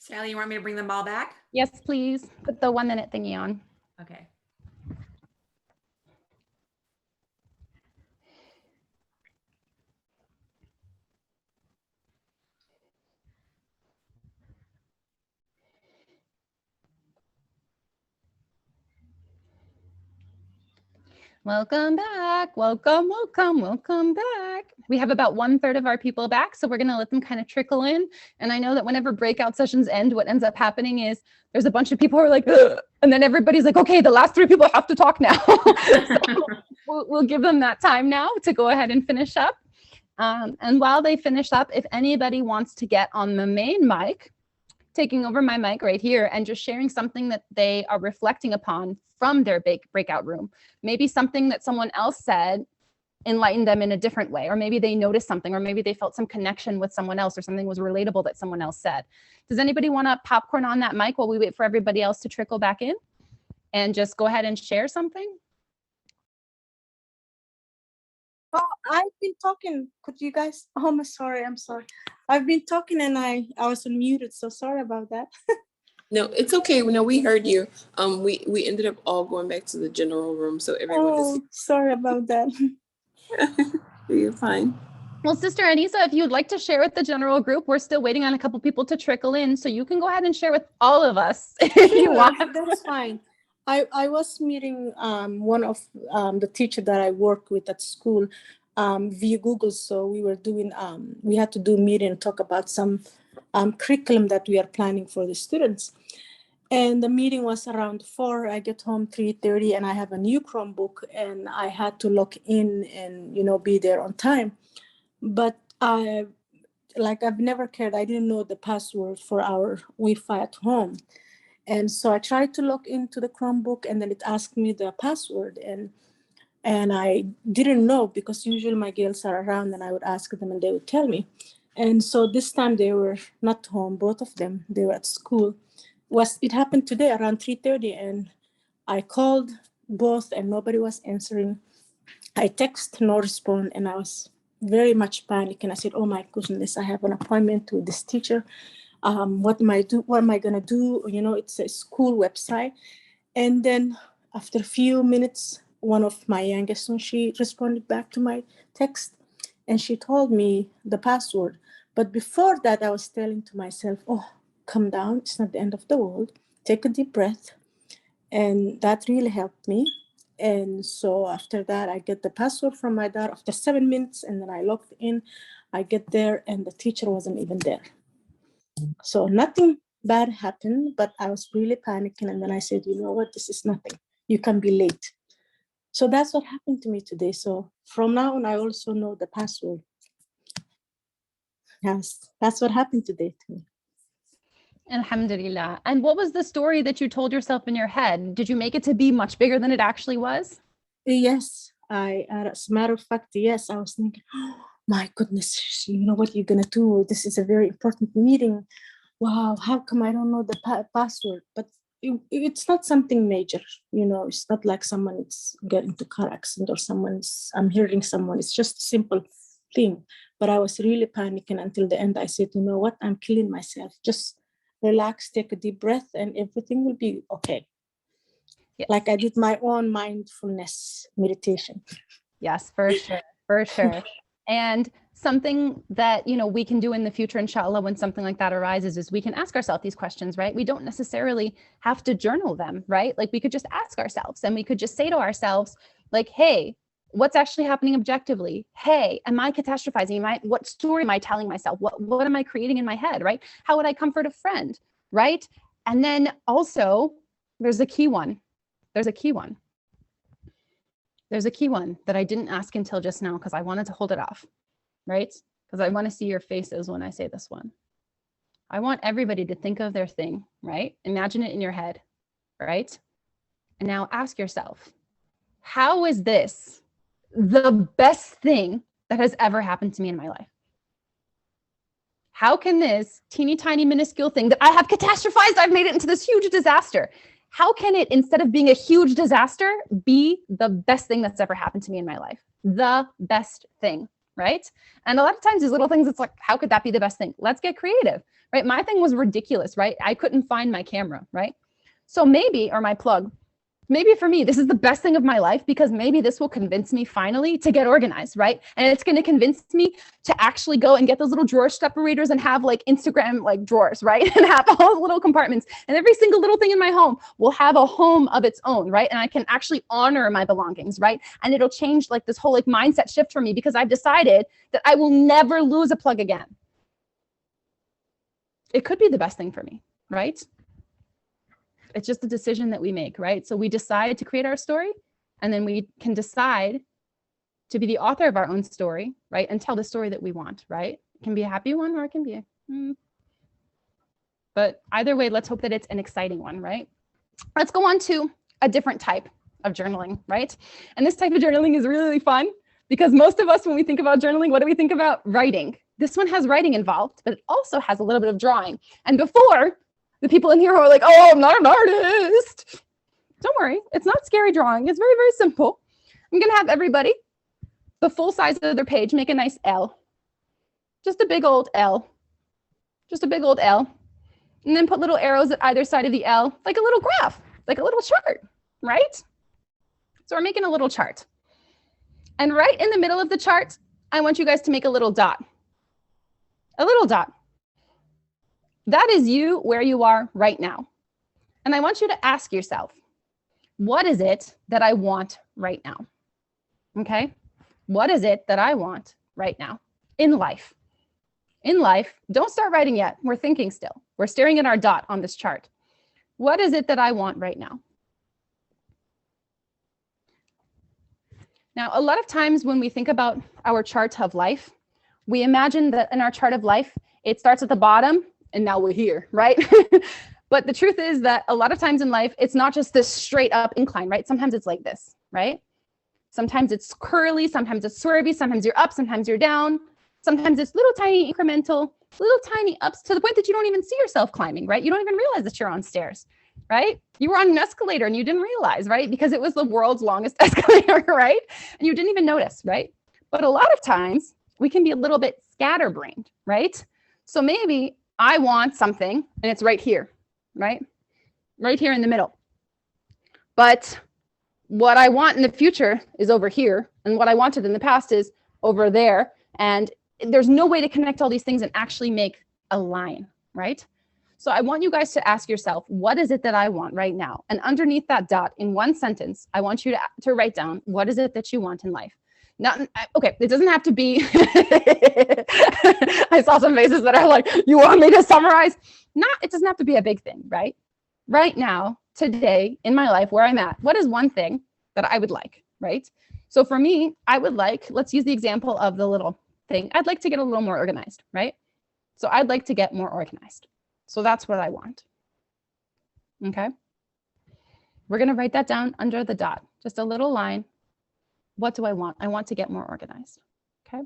Sally, you want me to bring them all back? Yes, please. Put the 1 minute thingy on. Okay. Welcome back. Welcome, welcome, welcome back. We have about 1/3 of our people back, so we're going to let them kind of trickle in. And I know that whenever breakout sessions end, what ends up happening is there's a bunch of people who are like, ugh, and then everybody's like, okay, the last 3 people have to talk now. So we'll give them that time now to go ahead and finish up. And while they finish up, if anybody wants to get on the main mic, taking over my mic right here and just sharing something that they are reflecting upon from their breakout room. Maybe something that someone else said enlightened them in a different way, or maybe they noticed something, or maybe they felt some connection with someone else, or something was relatable that someone else said. Does anybody want to popcorn on that mic while we wait for everybody else to trickle back in and just go ahead and share something? Oh, I've been talking. Could you guys? Oh, I'm sorry. I'm sorry. I've been talking and I was unmuted. So sorry about that. No, it's okay. No, we heard you. We ended up all going back to the general room, so everyone Oh, sorry about that. You're fine. Well, Sister Anissa, if you'd like to share with the general group, we're still waiting on a couple people to trickle in, so you can go ahead and share with all of us if you want. That's fine. I was meeting one of the teacher that I work with at school via Google. So we were doing, we had to do a meeting and talk about some curriculum that we are planning for the students. And the meeting was around 4. I get home 3:30 and I have a new Chromebook and I had to log in and, be there on time. But I've never cared. I didn't know the password for our Wi-Fi at home. And so I tried to log into the Chromebook and then it asked me the password. And I didn't know because usually my girls are around and I would ask them and they would tell me. And so this time they were not home, both of them. They were at school. It happened today around 3:30 and I called both and nobody was answering. I text, no response, and I was very much panicking. I said, oh my goodness, I have an appointment with this teacher. What am I gonna do? It's a school website. And then after a few minutes, one of my youngest ones, she responded back to my text and she told me the password. But before that, I was telling to myself, oh, calm down, it's not the end of the world. Take a deep breath. And that really helped me. And so after that, I get the password from my dad after 7 minutes, and then I logged in. I get there, and the teacher wasn't even there. So nothing bad happened, but I was really panicking. And then I said, you know what, this is nothing. You can be late. So that's what happened to me today. So from now on, I also know the password. Yes, that's what happened today to me. Alhamdulillah. And what was the story that you told yourself in your head? Did you make it to be much bigger than it actually was? Yes, as a matter of fact, yes, I was thinking, oh, my goodness, you know what you're going to do? This is a very important meeting. Wow, how come I don't know the password? But it's not something major, it's not like someone is getting into car accident or I'm hearing someone. It's just a simple thing. But I was really panicking until the end. I said, you know what? I'm killing myself. Just relax, take a deep breath, and everything will be okay. Yes. Like I did my own mindfulness meditation. Yes, for sure, for sure. And something that, we can do in the future, inshallah, when something like that arises, is we can ask ourselves these questions, right? We don't necessarily have to journal them, right? Like we could just ask ourselves and we could just say to ourselves, like, hey, what's actually happening objectively? Hey, am I catastrophizing? What story am I telling myself? What am I creating in my head, right? How would I comfort a friend, right? And then also, there's a key one. There's a key one that I didn't ask until just now because I wanted to hold it off, right? Because I want to see your faces when I say this one. I want everybody to think of their thing, right? Imagine it in your head, right? And now ask yourself, how is this the best thing that has ever happened to me in my life? How can this teeny tiny minuscule thing that I have catastrophized, I've made it into this huge disaster. How can it, instead of being a huge disaster, be the best thing that's ever happened to me in my life? The best thing, right? And a lot of times these little things, it's like, how could that be the best thing? Let's get creative, right? My thing was ridiculous, right? I couldn't find my camera, right? So maybe, or my plug, maybe for me, this is the best thing of my life because maybe this will convince me finally to get organized, right? And it's going to convince me to actually go and get those little drawer separators and have like Instagram like drawers, right? And have all the little compartments, and every single little thing in my home will have a home of its own, right? And I can actually honor my belongings, right? And it'll change like this whole like mindset shift for me because I've decided that I will never lose a plug again. It could be the best thing for me, right? It's just a decision that we make, right? So we decide to create our story, and then we can decide to be the author of our own story, right? And tell the story that we want, right? It can be a happy one or it can be but either way, let's hope that it's an exciting one, right? Let's go on to a different type of journaling, right? And this type of journaling is really fun because most of us, when we think about journaling, what do we think about? Writing. This one has writing involved, but it also has a little bit of drawing. And before, the people in here who are like, oh, I'm not an artist. Don't worry, it's not scary drawing. It's very, very simple. I'm gonna have everybody, the full size of their page, make a nice L. Just a big old L. Just a big old L. And then put little arrows at either side of the L, like a little graph, like a little chart, right? So we're making a little chart. And right in the middle of the chart, I want you guys to make a little dot. A little dot. That is you where you are right now. And I want you to ask yourself, what is it that I want right now? Okay? What is it that I want right now in life? In life, don't start writing yet. We're thinking still. We're staring at our dot on this chart. What is it that I want right now? Now, a lot of times when we think about our chart of life, we imagine that in our chart of life, it starts at the bottom and now we're here, right? But the truth is that a lot of times in life, it's not just this straight up incline, right? Sometimes it's like this, right? Sometimes it's curly, sometimes it's swervy, sometimes you're up, sometimes you're down. Sometimes it's little tiny incremental, little tiny ups to the point that you don't even see yourself climbing, right? You don't even realize that you're on stairs, right? You were on an escalator and you didn't realize, right? Because it was the world's longest escalator, right? And you didn't even notice, right? But a lot of times we can be a little bit scatterbrained, right? So maybe I want something and it's right here, right? Right here in the middle. But what I want in the future is over here. And what I wanted in the past is over there. And there's no way to connect all these things and actually make a line, right? So I want you guys to ask yourself, what is it that I want right now? And underneath that dot in one sentence, I want you to write down, what is it that you want in life? Not, okay, it doesn't have to be, I saw some faces that are like, you want me to summarize? It doesn't have to be a big thing, right? Right now, today, in my life, where I'm at, what is one thing that I would like, right? So for me, I would like, let's use the example of the little thing. I'd like to get a little more organized, right? So I'd like to get more organized. So that's what I want. Okay. We're going to write that down under the dot, just a little line. What do I want? I want to get more organized. Okay.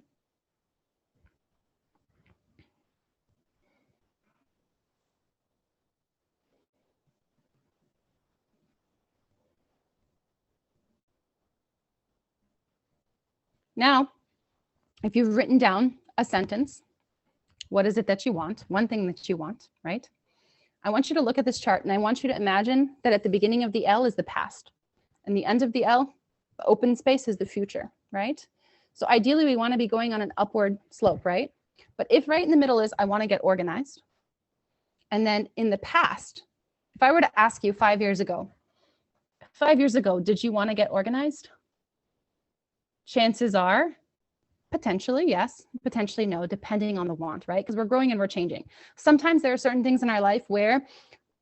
Now, if you've written down a sentence, what is it that you want? One thing that you want, right? I want you to look at this chart and I want you to imagine that at the beginning of the L is the past and the end of the L, the open space, is the future, right? So ideally we want to be going on an upward slope, right? But if right in the middle is I want to get organized, and then in the past, if I were to ask you 5 years ago, did you want to get organized? Chances are potentially yes, potentially no, depending on the want, right? Because we're growing and we're changing. Sometimes there are certain things in our life where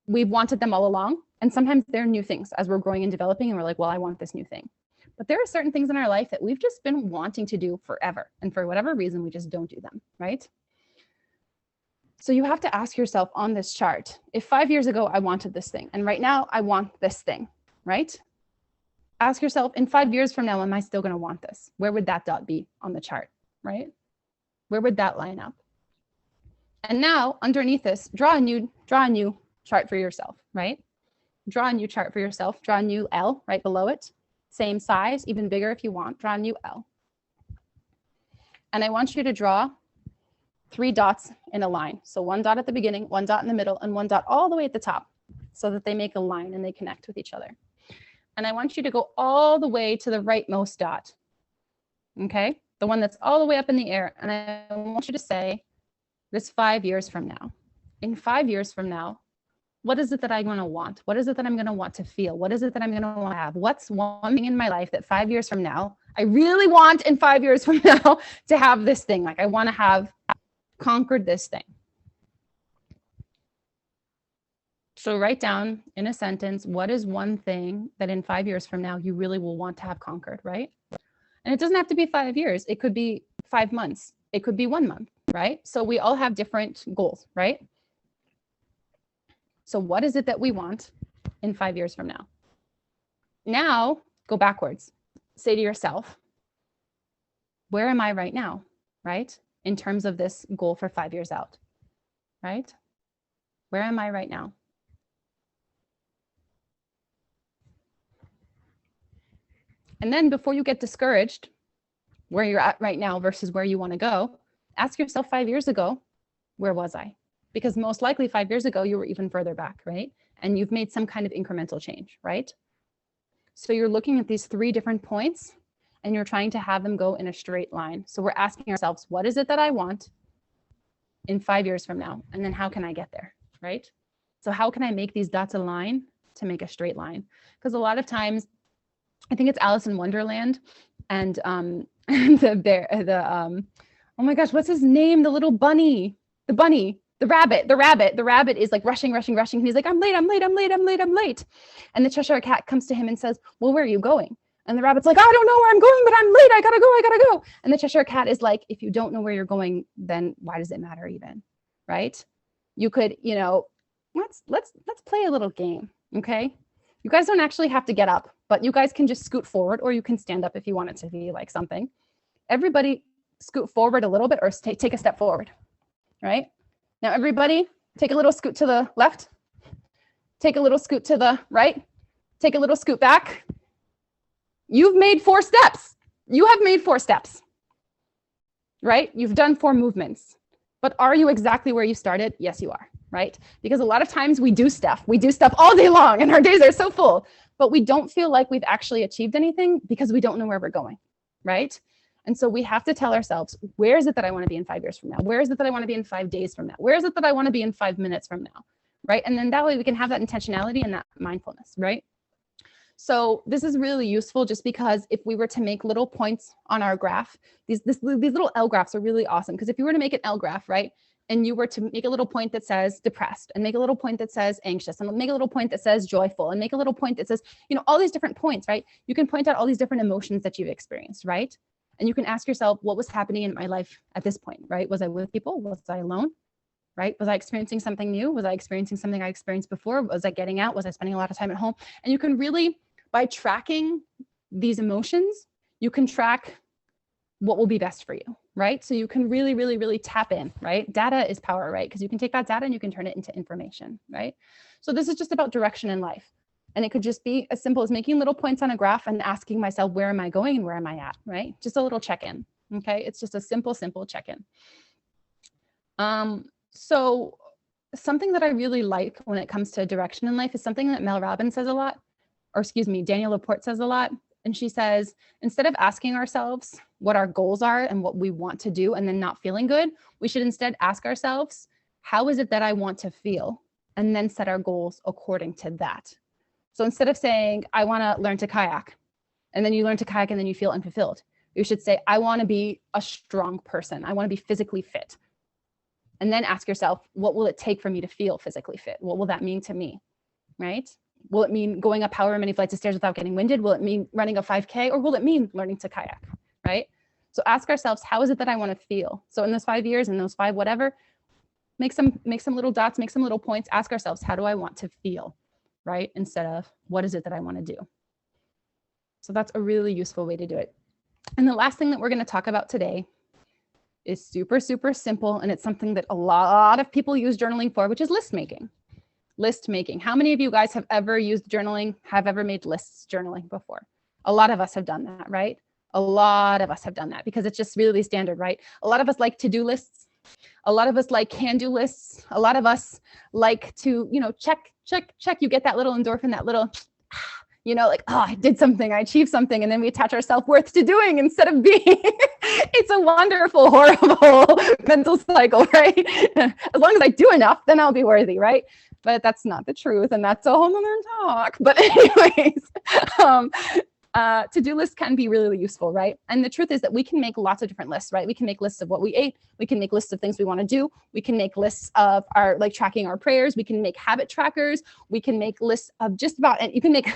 we've wanted them all along, and sometimes they're new things as we're growing and developing, and we're like, well, I want this new thing. But there are certain things in our life that we've just been wanting to do forever, and for whatever reason, we just don't do them, right? So you have to ask yourself on this chart, if 5 years ago I wanted this thing, and right now I want this thing, right? Ask yourself, in 5 years from now, am I still going to want this? Where would that dot be on the chart, right? Where would that line up? And now underneath this, draw a new chart for yourself, right? Draw a new chart for yourself. Draw a new L right below it. Same size, even bigger if you want. Draw a new L. And I want you to draw 3 dots in a line. So 1 dot at the beginning, 1 dot in the middle, and 1 dot all the way at the top so that they make a line and they connect with each other. And I want you to go all the way to the rightmost dot. Okay, the one that's all the way up in the air. And I want you to say this 5 years from now. In 5 years from now, what is it that I'm going to want? What is it that I'm going to want to feel? What is it that I'm going to want to have? What's one thing in my life that 5 years from now, I really want in 5 years from now to have this thing? Like I want to have conquered this thing. So write down in a sentence, what is one thing that in 5 years from now you really will want to have conquered, right? And it doesn't have to be 5 years. It could be 5 months. It could be 1 month, right? So we all have different goals, right? So what is it that we want in 5 years from now? Now, go backwards. Say to yourself, where am I right now, right? In terms of this goal for 5 years out, right? Where am I right now? And then before you get discouraged, where you're at right now versus where you want to go, ask yourself 5 years ago, where was I? Because most likely 5 years ago, you were even further back, right? And you've made some kind of incremental change, right? So you're looking at these 3 different points and you're trying to have them go in a straight line. So we're asking ourselves, what is it that I want in 5 years from now? And then how can I get there, right? So how can I make these dots align to make a straight line? Because a lot of times, I think it's Alice in Wonderland, and oh my gosh, what's his name? The little bunny, the rabbit is like rushing. And he's like, I'm late. And the Cheshire Cat comes to him and says, well, where are you going? And the rabbit's like, I don't know where I'm going, but I'm late. I gotta go. And the Cheshire Cat is like, if you don't know where you're going, then why does it matter even, right? You could, let's play a little game, okay? You guys don't actually have to get up, but you guys can just scoot forward, or you can stand up if you want it to be like something. Everybody scoot forward a little bit, or take a step forward, right? Now everybody take a little scoot to the left, take a little scoot to the right, take a little scoot back. You've made 4 steps. You have made 4 steps, right? You've done 4 movements, but are you exactly where you started? Yes, you are, right? Because a lot of times we do stuff all day long and our days are so full, but we don't feel like we've actually achieved anything because we don't know where we're going, right? And so we have to tell ourselves, where is it that I want to be in 5 years from now? Where is it that I want to be in 5 days from now? Where is it that I want to be in 5 minutes from now, right? And then that way we can have that intentionality and that mindfulness, right? So this is really useful just because if we were to make little points on our graph, these little L graphs are really awesome, because if you were to make an L graph, right, and you were to make a little point that says depressed, and make a little point that says anxious, and make a little point that says joyful, and make a little point that says, all these different points, right? You can point out all these different emotions that you've experienced, right? And you can ask yourself, what was happening in my life at this point, right? Was I with people? Was I alone? Right? Was I experiencing something new? Was I experiencing something I experienced before? Was I getting out? Was I spending a lot of time at home? And you can really, by tracking these emotions, you can track what will be best for you, right? So you can really, really, really tap in, right? Data is power, right? Because you can take that data and you can turn it into information, right? So this is just about direction in life. And it could just be as simple as making little points on a graph and asking myself, where am I going and where am I at, right? Just a little check-in, okay? It's just a simple check-in. So something that I really like when it comes to direction in life is something that Mel Robbins says a lot, or excuse me, Danielle Laporte says a lot. And she says, instead of asking ourselves what our goals are and what we want to do and then not feeling good, we should instead ask ourselves, how is it that I want to feel? And then set our goals according to that. So instead of saying, I want to learn to kayak, and then you learn to kayak and then you feel unfulfilled, you should say, I want to be a strong person. I want to be physically fit. And then ask yourself, what will it take for me to feel physically fit? What will that mean to me, right? Will it mean going up however many flights of stairs without getting winded? Will it mean running a 5K, or will it mean learning to kayak, right? So ask ourselves, how is it that I want to feel? So in those 5 years, in those 5 whatever, make some little dots, make some little points, ask ourselves, how do I want to feel, right? Instead of what is it that I want to do? So that's a really useful way to do it. And the last thing that we're going to talk about today is super, super simple. And it's something that a lot of people use journaling for, which is list making. List making. How many of you guys have ever used journaling, have ever made lists journaling before? A lot of us have done that, right? A lot of us have done that because it's just really standard, right? A lot of us like to-do lists. A lot of us like can-do lists. A lot of us like to, check. You get that little endorphin, that little, like, oh, I did something, I achieved something. And then we attach our self-worth to doing instead of being. It's a wonderful, horrible mental cycle, right? As long as I do enough, then I'll be worthy, right? But that's not the truth. And that's a whole nother talk. But anyways, to-do lists can be really useful, right? And the truth is that we can make lots of different lists, right? We can make lists of what we ate. We can make lists of things we want to do. We can make lists of our, like, tracking our prayers. We can make habit trackers. We can make lists of just about, and you can make,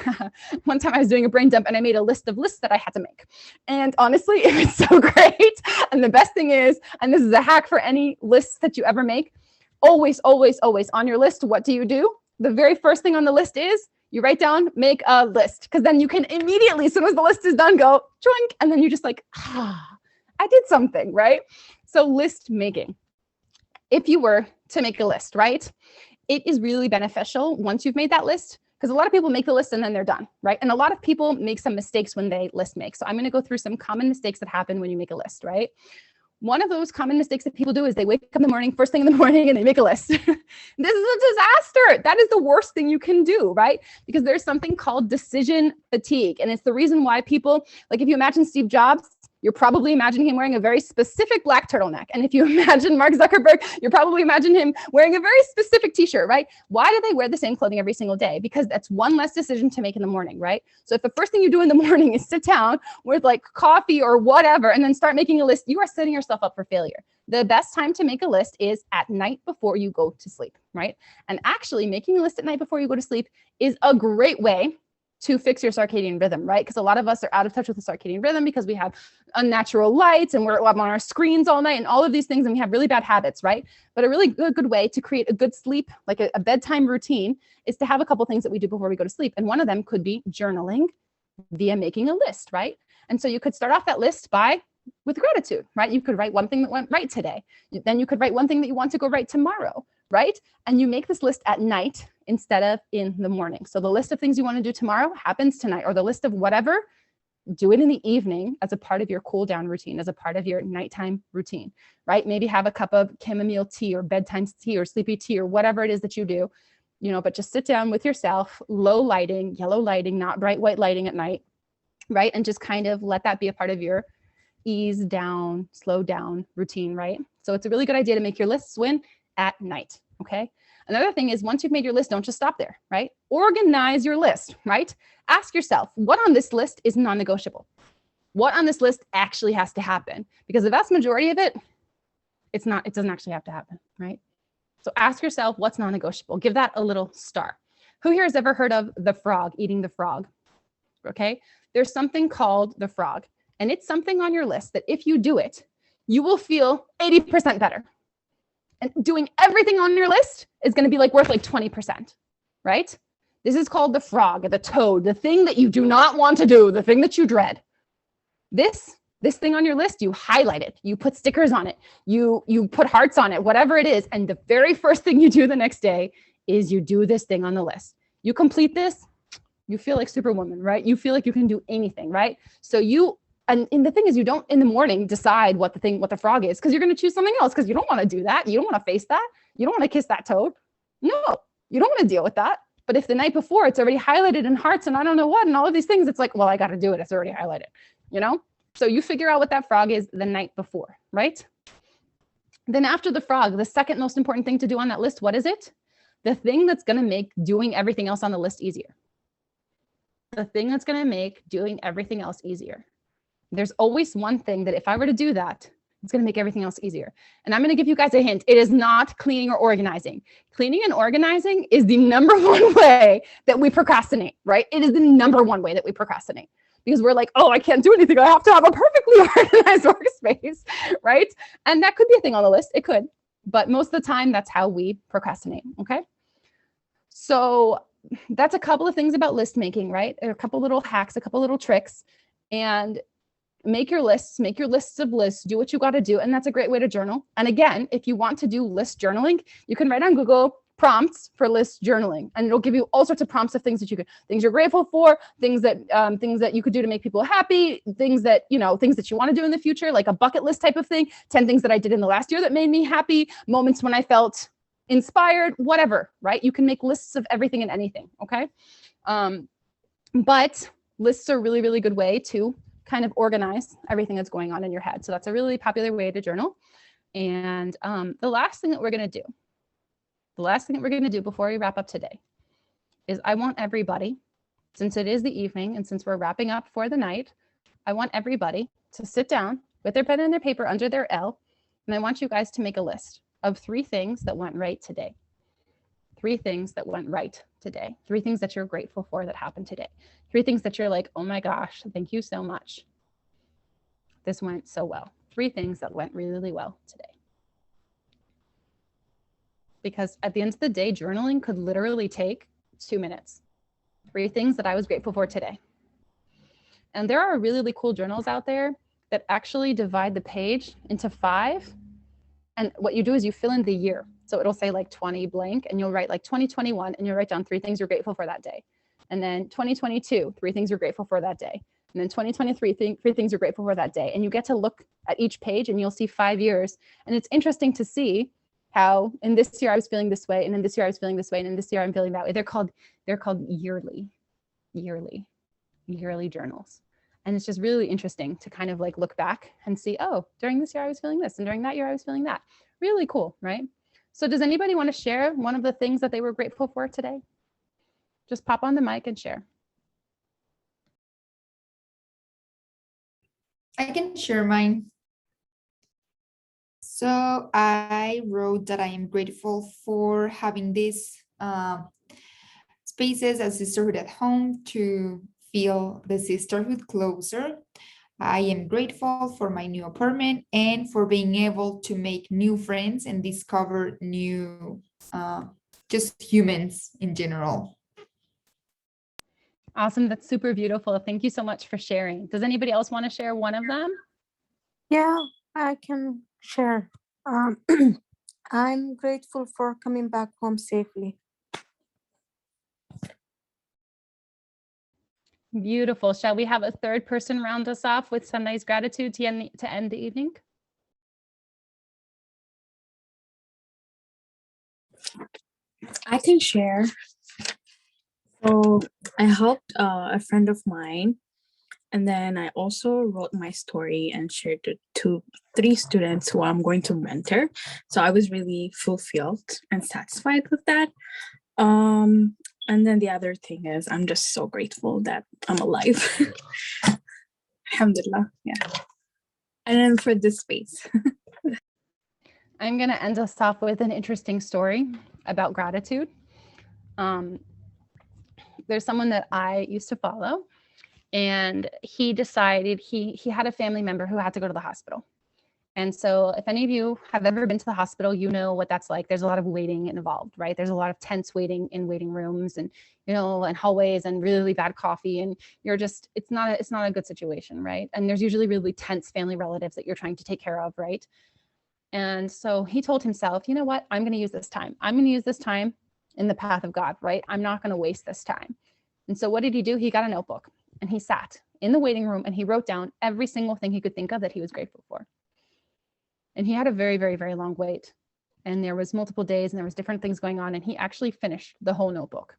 one time I was doing a brain dump and I made a list of lists that I had to make. And honestly, it was so great. And the best thing is, and this is a hack for any lists that you ever make, always, always, always on your list, what do? The very first thing on the list is you write down, make a list, because then you can immediately, as soon as the list is done, go drink, and then you're just like, I did something, right? So list making. If you were to make a list, right, it is really beneficial once you've made that list, because a lot of people make the list and then they're done, right? And a lot of people make some mistakes when they list make. So I'm going to go through some common mistakes that happen when you make a list, right? One of those common mistakes that people do is they wake up in the morning, first thing in the morning, and they make a list. This is a disaster. That is the worst thing you can do, right? Because there's something called decision fatigue. And it's the reason why people, like, if you imagine Steve Jobs, you're probably imagining him wearing a very specific black turtleneck. And if you imagine Mark Zuckerberg, you're probably imagining him wearing a very specific t-shirt, right? Why do they wear the same clothing every single day? Because that's one less decision to make in the morning, right? So if the first thing you do in the morning is sit down with like coffee or whatever, and then start making a list, you are setting yourself up for failure. The best time to make a list is at night before you go to sleep, right? And actually making a list at night before you go to sleep is a great way to fix your circadian rhythm, right? Because a lot of us are out of touch with the circadian rhythm because we have unnatural lights and we're up on our screens all night and all of these things, and we have really bad habits, right? But a really good way to create a good sleep, like a bedtime routine, is to have a couple things that we do before we go to sleep. And one of them could be journaling via making a list, right? And so you could start off that list with gratitude, right? You could write one thing that went right today. Then you could write one thing that you want to go right tomorrow, right? And you make this list at night instead of in the morning. So the list of things you want to do tomorrow happens tonight, or the list of whatever, do it in the evening as a part of your cool down routine, as a part of your nighttime routine, right? Maybe have a cup of chamomile tea or bedtime tea or sleepy tea or whatever it is that you do, but just sit down with yourself, low lighting, yellow lighting, not bright white lighting at night, right? And just kind of let that be a part of your ease down, slow down routine, right? So it's a really good idea to make your lists at night, okay? Another thing is, once you've made your list, don't just stop there, right? Organize your list, right? Ask yourself, what on this list is non-negotiable? What on this list actually has to happen? Because the vast majority of it, it doesn't actually have to happen, right? So ask yourself, what's non-negotiable? Give that a little star. Who here has ever heard of the frog, eating the frog? Okay, there's something called the frog, and it's something on your list that if you do it, you will feel 80% better. And doing everything on your list is going to be worth 20%, right? This is called the frog, the toad, the thing that you do not want to do, the thing that you dread. This thing on your list, you highlight it, you put stickers on it, you put hearts on it, whatever it is. And the very first thing you do the next day is you do this thing on the list. You complete this, you feel like Superwoman, right? You feel like you can do anything, right? So and the thing is, you don't in the morning decide what the frog is, because you're going to choose something else, because you don't want to do that. You don't want to face that. You don't want to kiss that toad. No, you don't want to deal with that. But if the night before it's already highlighted in hearts and I don't know what, and all of these things, it's like, well, I got to do it. It's already highlighted, So you figure out what that frog is the night before, right? Then after the frog, the second most important thing to do on that list, what is it? The thing that's going to make doing everything else on the list easier. The thing that's going to make doing everything else easier. There's always one thing that if I were to do that, it's going to make everything else easier. And I'm going to give you guys a hint. It is not cleaning or organizing. Cleaning and organizing is the number one way that we procrastinate, right? It is the number one way that we procrastinate, because we're like, oh, I can't do anything. I have to have a perfectly organized workspace, right? And that could be a thing on the list. It could, but most of the time that's how we procrastinate, okay? So that's a couple of things about list making, right? There are a couple little hacks, a couple little tricks, and make your lists of lists, do what you got to do. And that's a great way to journal. And again, if you want to do list journaling, you can write on Google, prompts for list journaling, and it'll give you all sorts of prompts of things that things you're grateful for, things that you could do to make people happy, things that you want to do in the future, like a bucket list type of thing. 10 things that I did in the last year that made me happy, moments when I felt inspired, whatever, right? You can make lists of everything and anything. Okay. But lists are a really, really good way to kind of organize everything that's going on in your head. So that's a really popular way to journal. And the last thing that we're going to do before we wrap up today is I want everybody, since it is the evening and since we're wrapping up for the night, I want everybody to sit down with their pen and their paper under their L. And I want you guys to make a list of 3 things that went right today. 3 things that went right today. 3 things that you're grateful for that happened today. 3 things that you're like, oh my gosh, thank you so much. This went so well. 3 things that went really, really well today. Because at the end of the day, journaling could literally take 2 minutes. 3 things that I was grateful for today. And there are really, really cool journals out there that actually divide the page into 5. And what you do is you fill in the year. So it'll say like 20 blank, and you'll write like 2021, and you'll write down 3 things you're grateful for that day. And then 2022, 3 things you're grateful for that day. And then 2023, 3 things you're grateful for that day. And you get to look at each page and you'll see 5 years. And it's interesting to see how in this year I was feeling this way, and in this year I was feeling this way, and in this year I'm feeling that way. They're called yearly journals. And it's just really interesting to kind of like look back and see, oh, during this year I was feeling this, and during that year I was feeling that. Really cool, right? So does anybody want to share one of the things that they were grateful for today? Just pop on the mic and share. I can share mine. So I wrote that I am grateful for having these spaces as Sisterhood at home to feel the sisterhood closer. I am grateful for my new apartment and for being able to make new friends and discover new, just humans in general. Awesome. That's super beautiful. Thank you so much for sharing. Does anybody else want to share one of them? Yeah, I can share. I'm grateful for coming back home safely. Beautiful. Shall we have a third person round us off with some nice gratitude to end the evening? I can share. So I helped a friend of mine, and then I also wrote my story and shared it to 3 students who I'm going to mentor. So I was really fulfilled and satisfied with that. And then the other thing is I'm just so grateful that I'm alive. Alhamdulillah. Yeah. And then for this space. I'm going to end us off with an interesting story about gratitude. There's someone that I used to follow, and he decided he had a family member who had to go to the hospital. And so if any of you have ever been to the hospital, you know what that's like. There's a lot of waiting involved, right? There's a lot of tense waiting in waiting rooms, and, and hallways, and really bad coffee. And you're just, it's not a good situation, right? And there's usually really tense family relatives that you're trying to take care of, right? And so he told himself, you know what? I'm going to use this time. I'm going to use this time in the path of God, right? I'm not going to waste this time. And so what did he do? He got a notebook and he sat in the waiting room and he wrote down every single thing he could think of that he was grateful for. And he had a very, very, very long wait. And there was multiple days and there was different things going on. And he actually finished the whole notebook.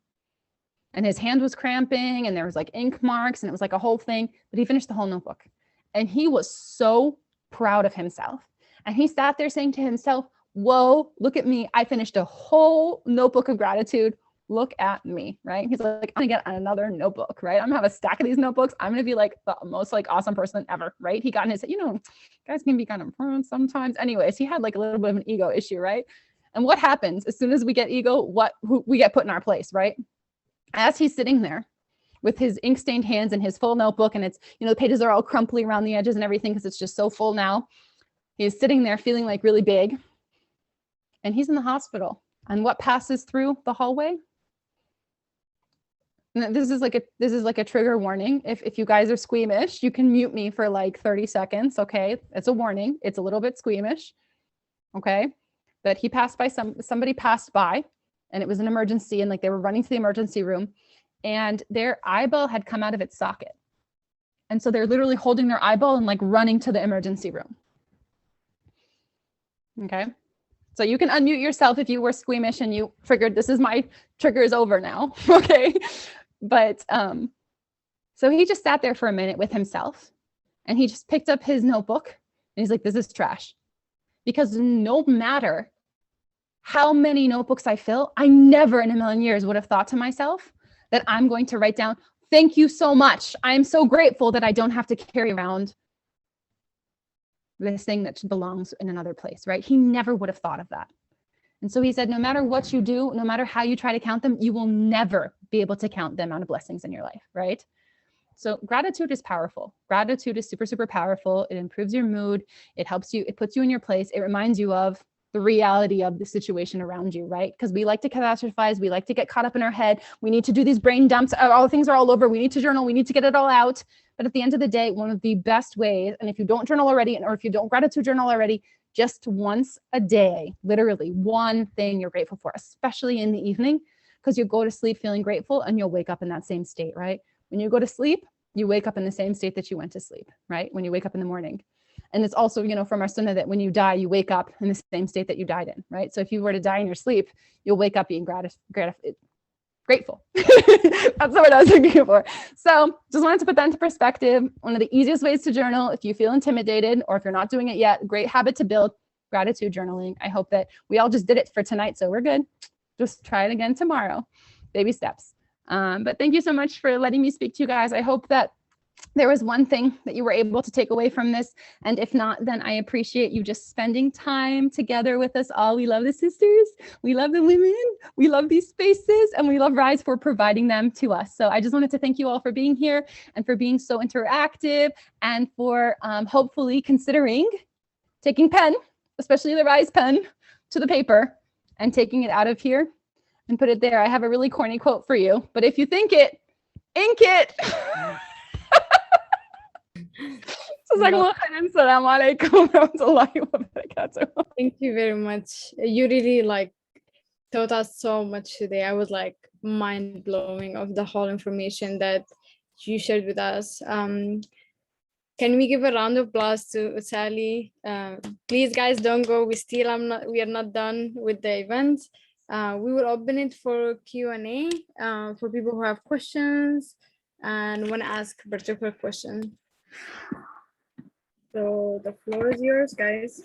And his hand was cramping and there was like ink marks and it was like a whole thing, but he finished the whole notebook. And he was so proud of himself. And he sat there saying to himself, whoa, look at me. I finished a whole notebook of gratitude. Look at me, right? He's like, I'm gonna get another notebook, right? I'm gonna have a stack of these notebooks. I'm gonna be like the most like awesome person ever, right? He got in his, guys can be kind of prone sometimes. Anyways, he had like a little bit of an ego issue, right? And what happens as soon as we get ego, we get put in our place, right? As he's sitting there with his ink stained hands and his full notebook, and it's, the pages are all crumply around the edges and everything because it's just so full now. He's sitting there feeling like really big, and he's in the hospital. And what passes through the hallway? This is like a trigger warning. If you guys are squeamish, you can mute me for like 30 seconds. Okay. It's a warning. It's a little bit squeamish. Okay. But he passed by somebody passed by and it was an emergency, and like they were running to the emergency room, and their eyeball had come out of its socket. And so they're literally holding their eyeball and like running to the emergency room. Okay. So you can unmute yourself if you were squeamish and you figured this is my trigger is over now. Okay. But so he just sat there for a minute with himself, and he just picked up his notebook and he's like, this is trash. Because no matter how many notebooks I fill, I never in a million years would have thought to myself that I'm going to write down, thank you so much. I'm so grateful that I don't have to carry around this thing that belongs in another place, right? He never would have thought of that. And so he said, no matter what you do, no matter how you try to count them, you will never be able to count the amount of blessings in your life, right? So gratitude is powerful. Gratitude is super, super powerful. It improves your mood. It helps you, it puts you in your place. It reminds you of the reality of the situation around you, right? Because we like to catastrophize. We like to get caught up in our head. We need to do these brain dumps. All the things are all over. We need to journal. We need to get it all out. But at the end of the day, one of the best ways, and if you don't journal already, or if you don't gratitude journal already, just once a day, literally one thing you're grateful for, especially in the evening, because you go to sleep feeling grateful and you'll wake up in that same state, right? When you go to sleep, you wake up in the same state that you went to sleep, right? When you wake up in the morning. And it's also, you know, from our sunnah that when you die, you wake up in the same state that you died in, right? So if you were to die in your sleep, you'll wake up being grateful. That's what I was looking for. So just wanted to put that into perspective. One of the easiest ways to journal, if you feel intimidated or if you're not doing it yet, great habit to build, gratitude journaling. I hope that we all just did it for tonight, so we're good. Just try it again tomorrow. Baby steps. But thank you so much for letting me speak to you guys. I hope that there was one thing that you were able to take away from this. And if not, then I appreciate you just spending time together with us all. We love the sisters. We love the women. We love these spaces, and we love Rise for providing them to us. So I just wanted to thank you all for being here and for being so interactive, and for hopefully considering taking pen, especially the Rise pen, to the paper and taking it out of here and put it there. I have a really corny quote for you, but if you think it, ink it. Thank you very much. You really like taught us so much today. I was like mind blowing of the whole information that you shared with us. Can we give a round of applause to Sally? Please, guys, don't go. We are not done with the event. We will open it for Q&A for people who have questions and want to ask a particular question. So the floor is yours, guys.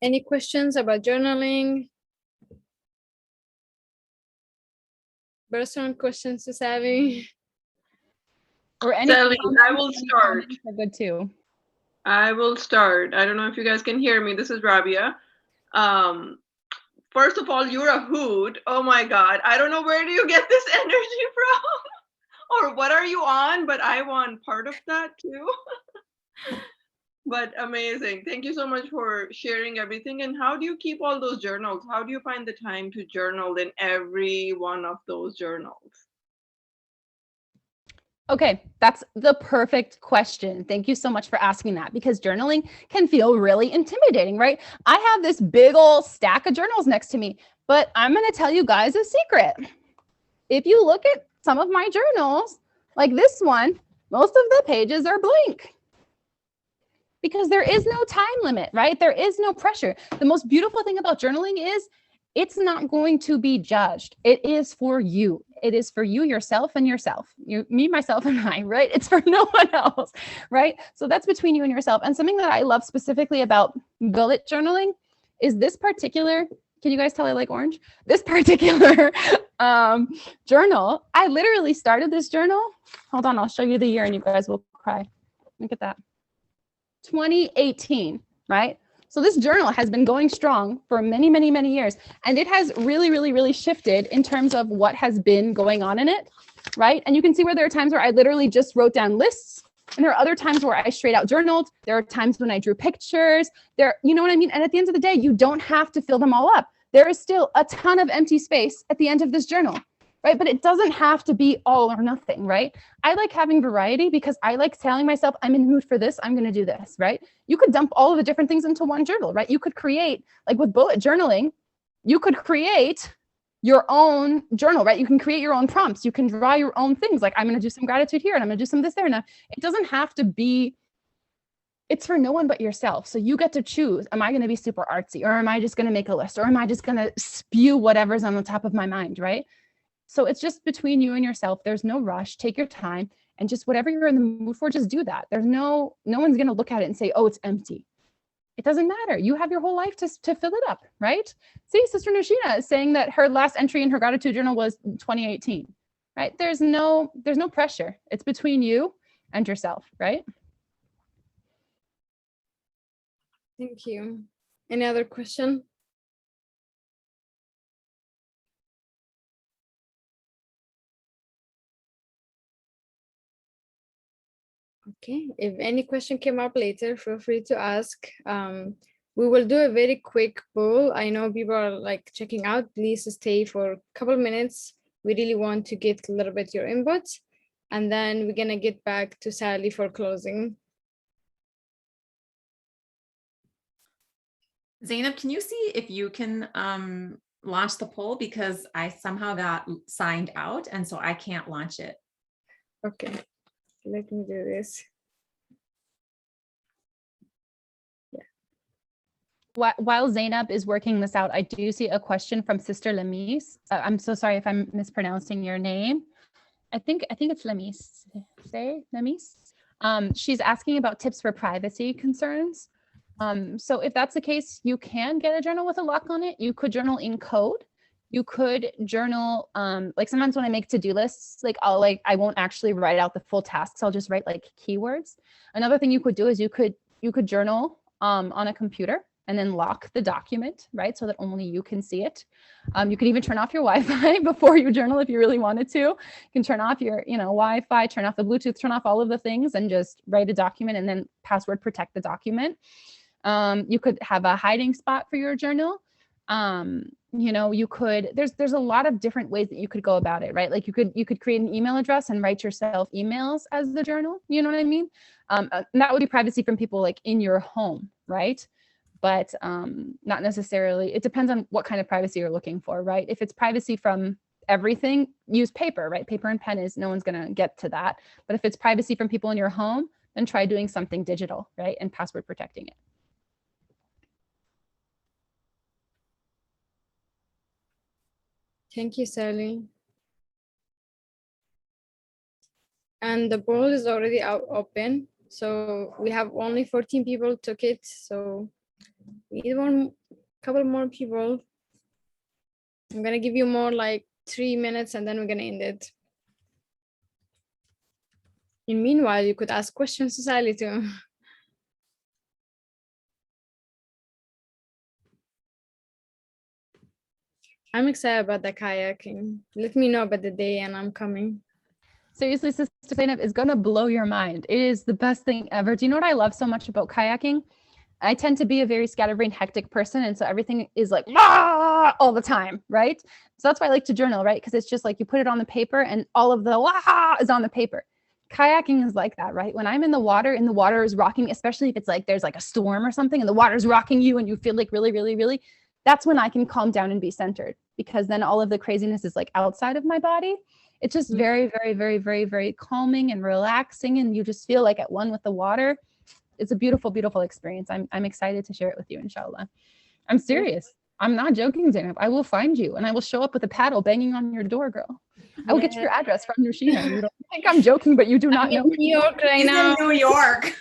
Any questions about journaling? Personal questions to Sally? Or any Sally, comments, I will any start. comments are good too. I will start. I don't know if you guys can hear me. This is Rabia. First of all, you're a hoot. Oh my God. I don't know where do you get this energy from or what are you on, but I want part of that too. But amazing. Thank you so much for sharing everything. And how do you keep all those journals? How do you find the time to journal in every one of those journals? Okay, that's the perfect question. Thank you so much for asking that, because journaling can feel really intimidating, right? I have this big old stack of journals next to me, but I'm going to tell you guys a secret. If you look at some of my journals, like this one, most of the pages are blank because there is no time limit, right? There is no pressure. The most beautiful thing about journaling is it's not going to be judged. It is for you. It is for you, yourself, and yourself. You, me, myself, and I, right? It's for no one else, right? So that's between you and yourself. And something that I love specifically about bullet journaling is this particular, can you guys tell I like orange? This particular journal, I literally started this journal. Hold on, I'll show you the year and you guys will cry. Look at that. 2018, right? So this journal has been going strong for many, many, many years. And it has really, really, really shifted in terms of what has been going on in it, right? And you can see where there are times where I literally just wrote down lists. And there are other times where I straight out journaled. There are times when I drew pictures. There, you know what I mean? And at the end of the day, you don't have to fill them all up. There is still a ton of empty space at the end of this journal. right? But it doesn't have to be all or nothing, right? I like having variety because I like telling myself, I'm in the mood for this, I'm going to do this, right? You could dump all of the different things into one journal, right? You could create, like with bullet journaling, you could create your own journal, right? You can create your own prompts. You can draw your own things. Like, I'm going to do some gratitude here and I'm going to do some this there. Now, it doesn't have to be, it's for no one but yourself. So you get to choose, am I going to be super artsy, or am I just going to make a list, or am I just going to spew whatever's on the top of my mind, right? So it's just between you and yourself. There's no rush. Take your time, and just whatever you're in the mood for, just do that. There's no one's going to look at it and say, oh, it's empty. It doesn't matter. You have your whole life to fill it up, right? See, Sister Nushina is saying that her last entry in her gratitude journal was 2018, right? There's no pressure. It's between you and yourself, right? Thank you. Any other question? Okay, if any question came up later, feel free to ask. We will do a very quick poll. I know people are like checking out. Please stay for a couple minutes. We really want to get a little bit your input, and then we're gonna get back to Sally for closing. Zainab, can you see if you can launch the poll, because I somehow got signed out and so I can't launch it. Okay, let me do this. While Zainab is working this out, I do see a question from Sister Lemise. I'm so sorry if I'm mispronouncing your name. I think it's Lemise. Say Lemise. She's asking about tips for privacy concerns. So if that's the case, you can get a journal with a lock on it. You could journal in code. You could journal, like sometimes when I make to-do lists, I won't actually write out the full tasks. I'll just write like keywords. Another thing you could do is you could journal on a computer and then lock the document, right? So that only you can see it. You could even turn off your Wi-Fi before you journal if you really wanted to. You can turn off your, Wi-Fi, turn off the Bluetooth, turn off all of the things and just write a document and then password protect the document. You could have a hiding spot for your journal. You could, there's a lot of different ways that you could go about it, right? Like you could create an email address and write yourself emails as the journal, you know what I mean? And that would be privacy from people like in your home, right? But not necessarily, it depends on what kind of privacy you're looking for, right? If it's privacy from everything, use paper, right? Paper and pen is, no one's gonna get to that. But if it's privacy from people in your home, then try doing something digital, right? And password protecting it. Thank you, Sally. And the poll is already out open. So we have only 14 people took it. So we need couple more people. I'm gonna give you more like 3 minutes and then we're gonna end it. And meanwhile, you could ask questions to Sally too. I'm excited about the kayaking. Let me know about the day and I'm coming. Seriously, Sister Zainab, is going to blow your mind. It is the best thing ever. Do you know what I love so much about kayaking? I tend to be a very scatterbrained, hectic person. And so everything is like all the time, right? So that's why I like to journal, right? Because it's just like you put it on the paper and all of the is on the paper. Kayaking is like that, right? When I'm in the water and the water is rocking, especially if it's like there's like a storm or something and the water is rocking you and you feel like really, really, really, that's when I can calm down and be centered, because then all of the craziness is like outside of my body. It's just very, very, very, very, very calming and relaxing. And you just feel like at one with the water. It's a beautiful, beautiful experience. I'm excited to share it with you, inshallah. I'm serious. I'm not joking, Zainab. I will find you and I will show up with a paddle banging on your door, girl. I will get your address from Nushina. You don't think I'm joking, but you do not know. I'm in New York right now. In New York.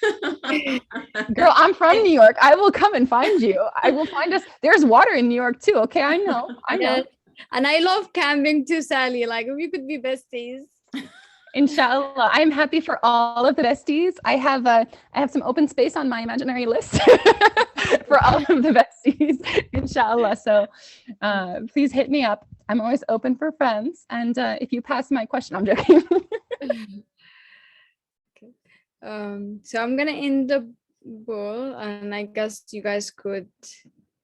Girl, I'm from New York. I will come and find you. I will find us. There's water in New York too. Okay, I know. I know. Yeah. And I love camping too, Sally. Like we could be besties. Inshallah, I'm happy for all of the besties. I have some open space on my imaginary list for all of the besties, inshallah. So please hit me up. I'm always open for friends. And if you pass my question, I'm joking. Okay. So I'm gonna end the bowl, and I guess you guys could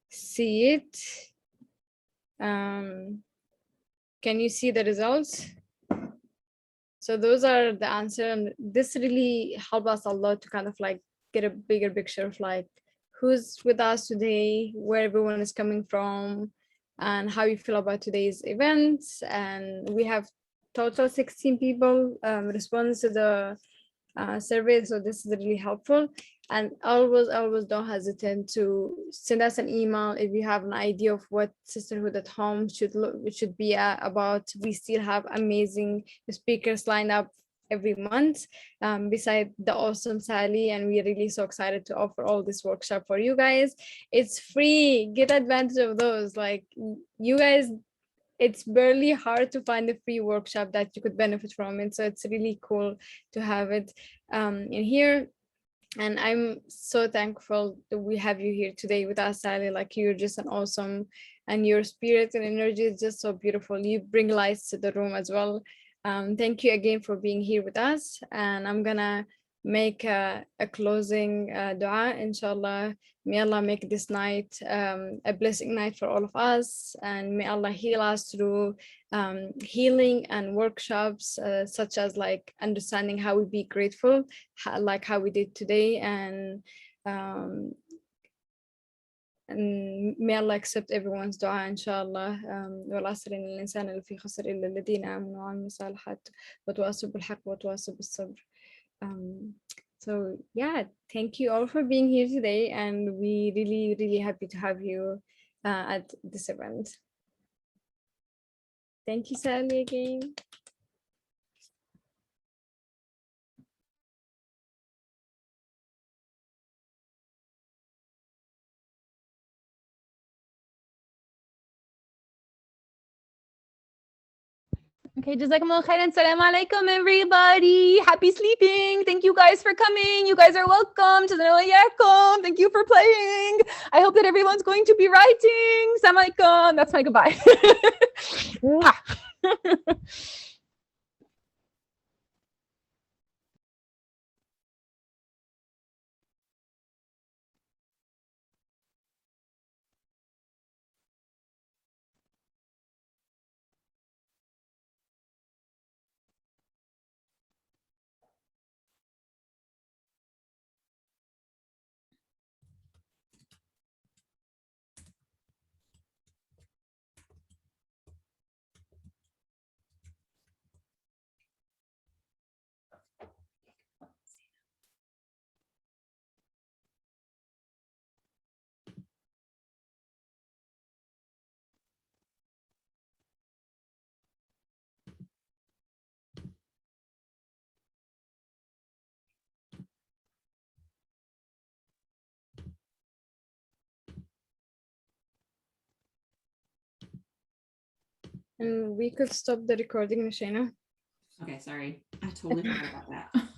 see it. Can you see the results? So those are the answer, and this really helped us a lot to kind of like get a bigger picture of like who's with us today, where everyone is coming from, and how you feel about today's events. And we have total 16 people respond to the survey, so this is really helpful. And always don't hesitate to send us an email if you have an idea of what Sisterhood at Home should be about. We still have amazing speakers lined up every month, beside the awesome Sally, and we're really so excited to offer all this workshop for you guys. It's free, get advantage of those. Like, you guys, it's barely hard to find a free workshop that you could benefit from it, so it's really cool to have it in here. And I'm so thankful that we have you here today with us, Sally. Like, you're just an awesome, and your spirit and energy is just so beautiful. You bring lights to the room as well. Thank you again for being here with us. And I'm gonna make a closing dua, inshallah. May Allah make this night a blessing night for all of us, and may Allah heal us through healing and workshops such as like understanding how we be grateful, like how we did today. And may Allah accept everyone's dua, inshallah. والعصر إن الإنسان لفي خسر إلا الذين آمنوا وعملوا الصالحات وتواصوا بالحق وتواصوا بالصبر. So yeah, thank you all for being here today, and we really happy to have you at this event. Thank you, Sally, again. Okay, jazakumullah khairan. Salam alaikum, everybody. Happy sleeping. Thank you guys for coming. You guys are welcome. Jazakumullah. Thank you for playing. I hope that everyone's going to be writing. Salam alaikum. That's my goodbye. Mwah. And we could stop the recording, Nashina. Okay, sorry. I totally forgot about that.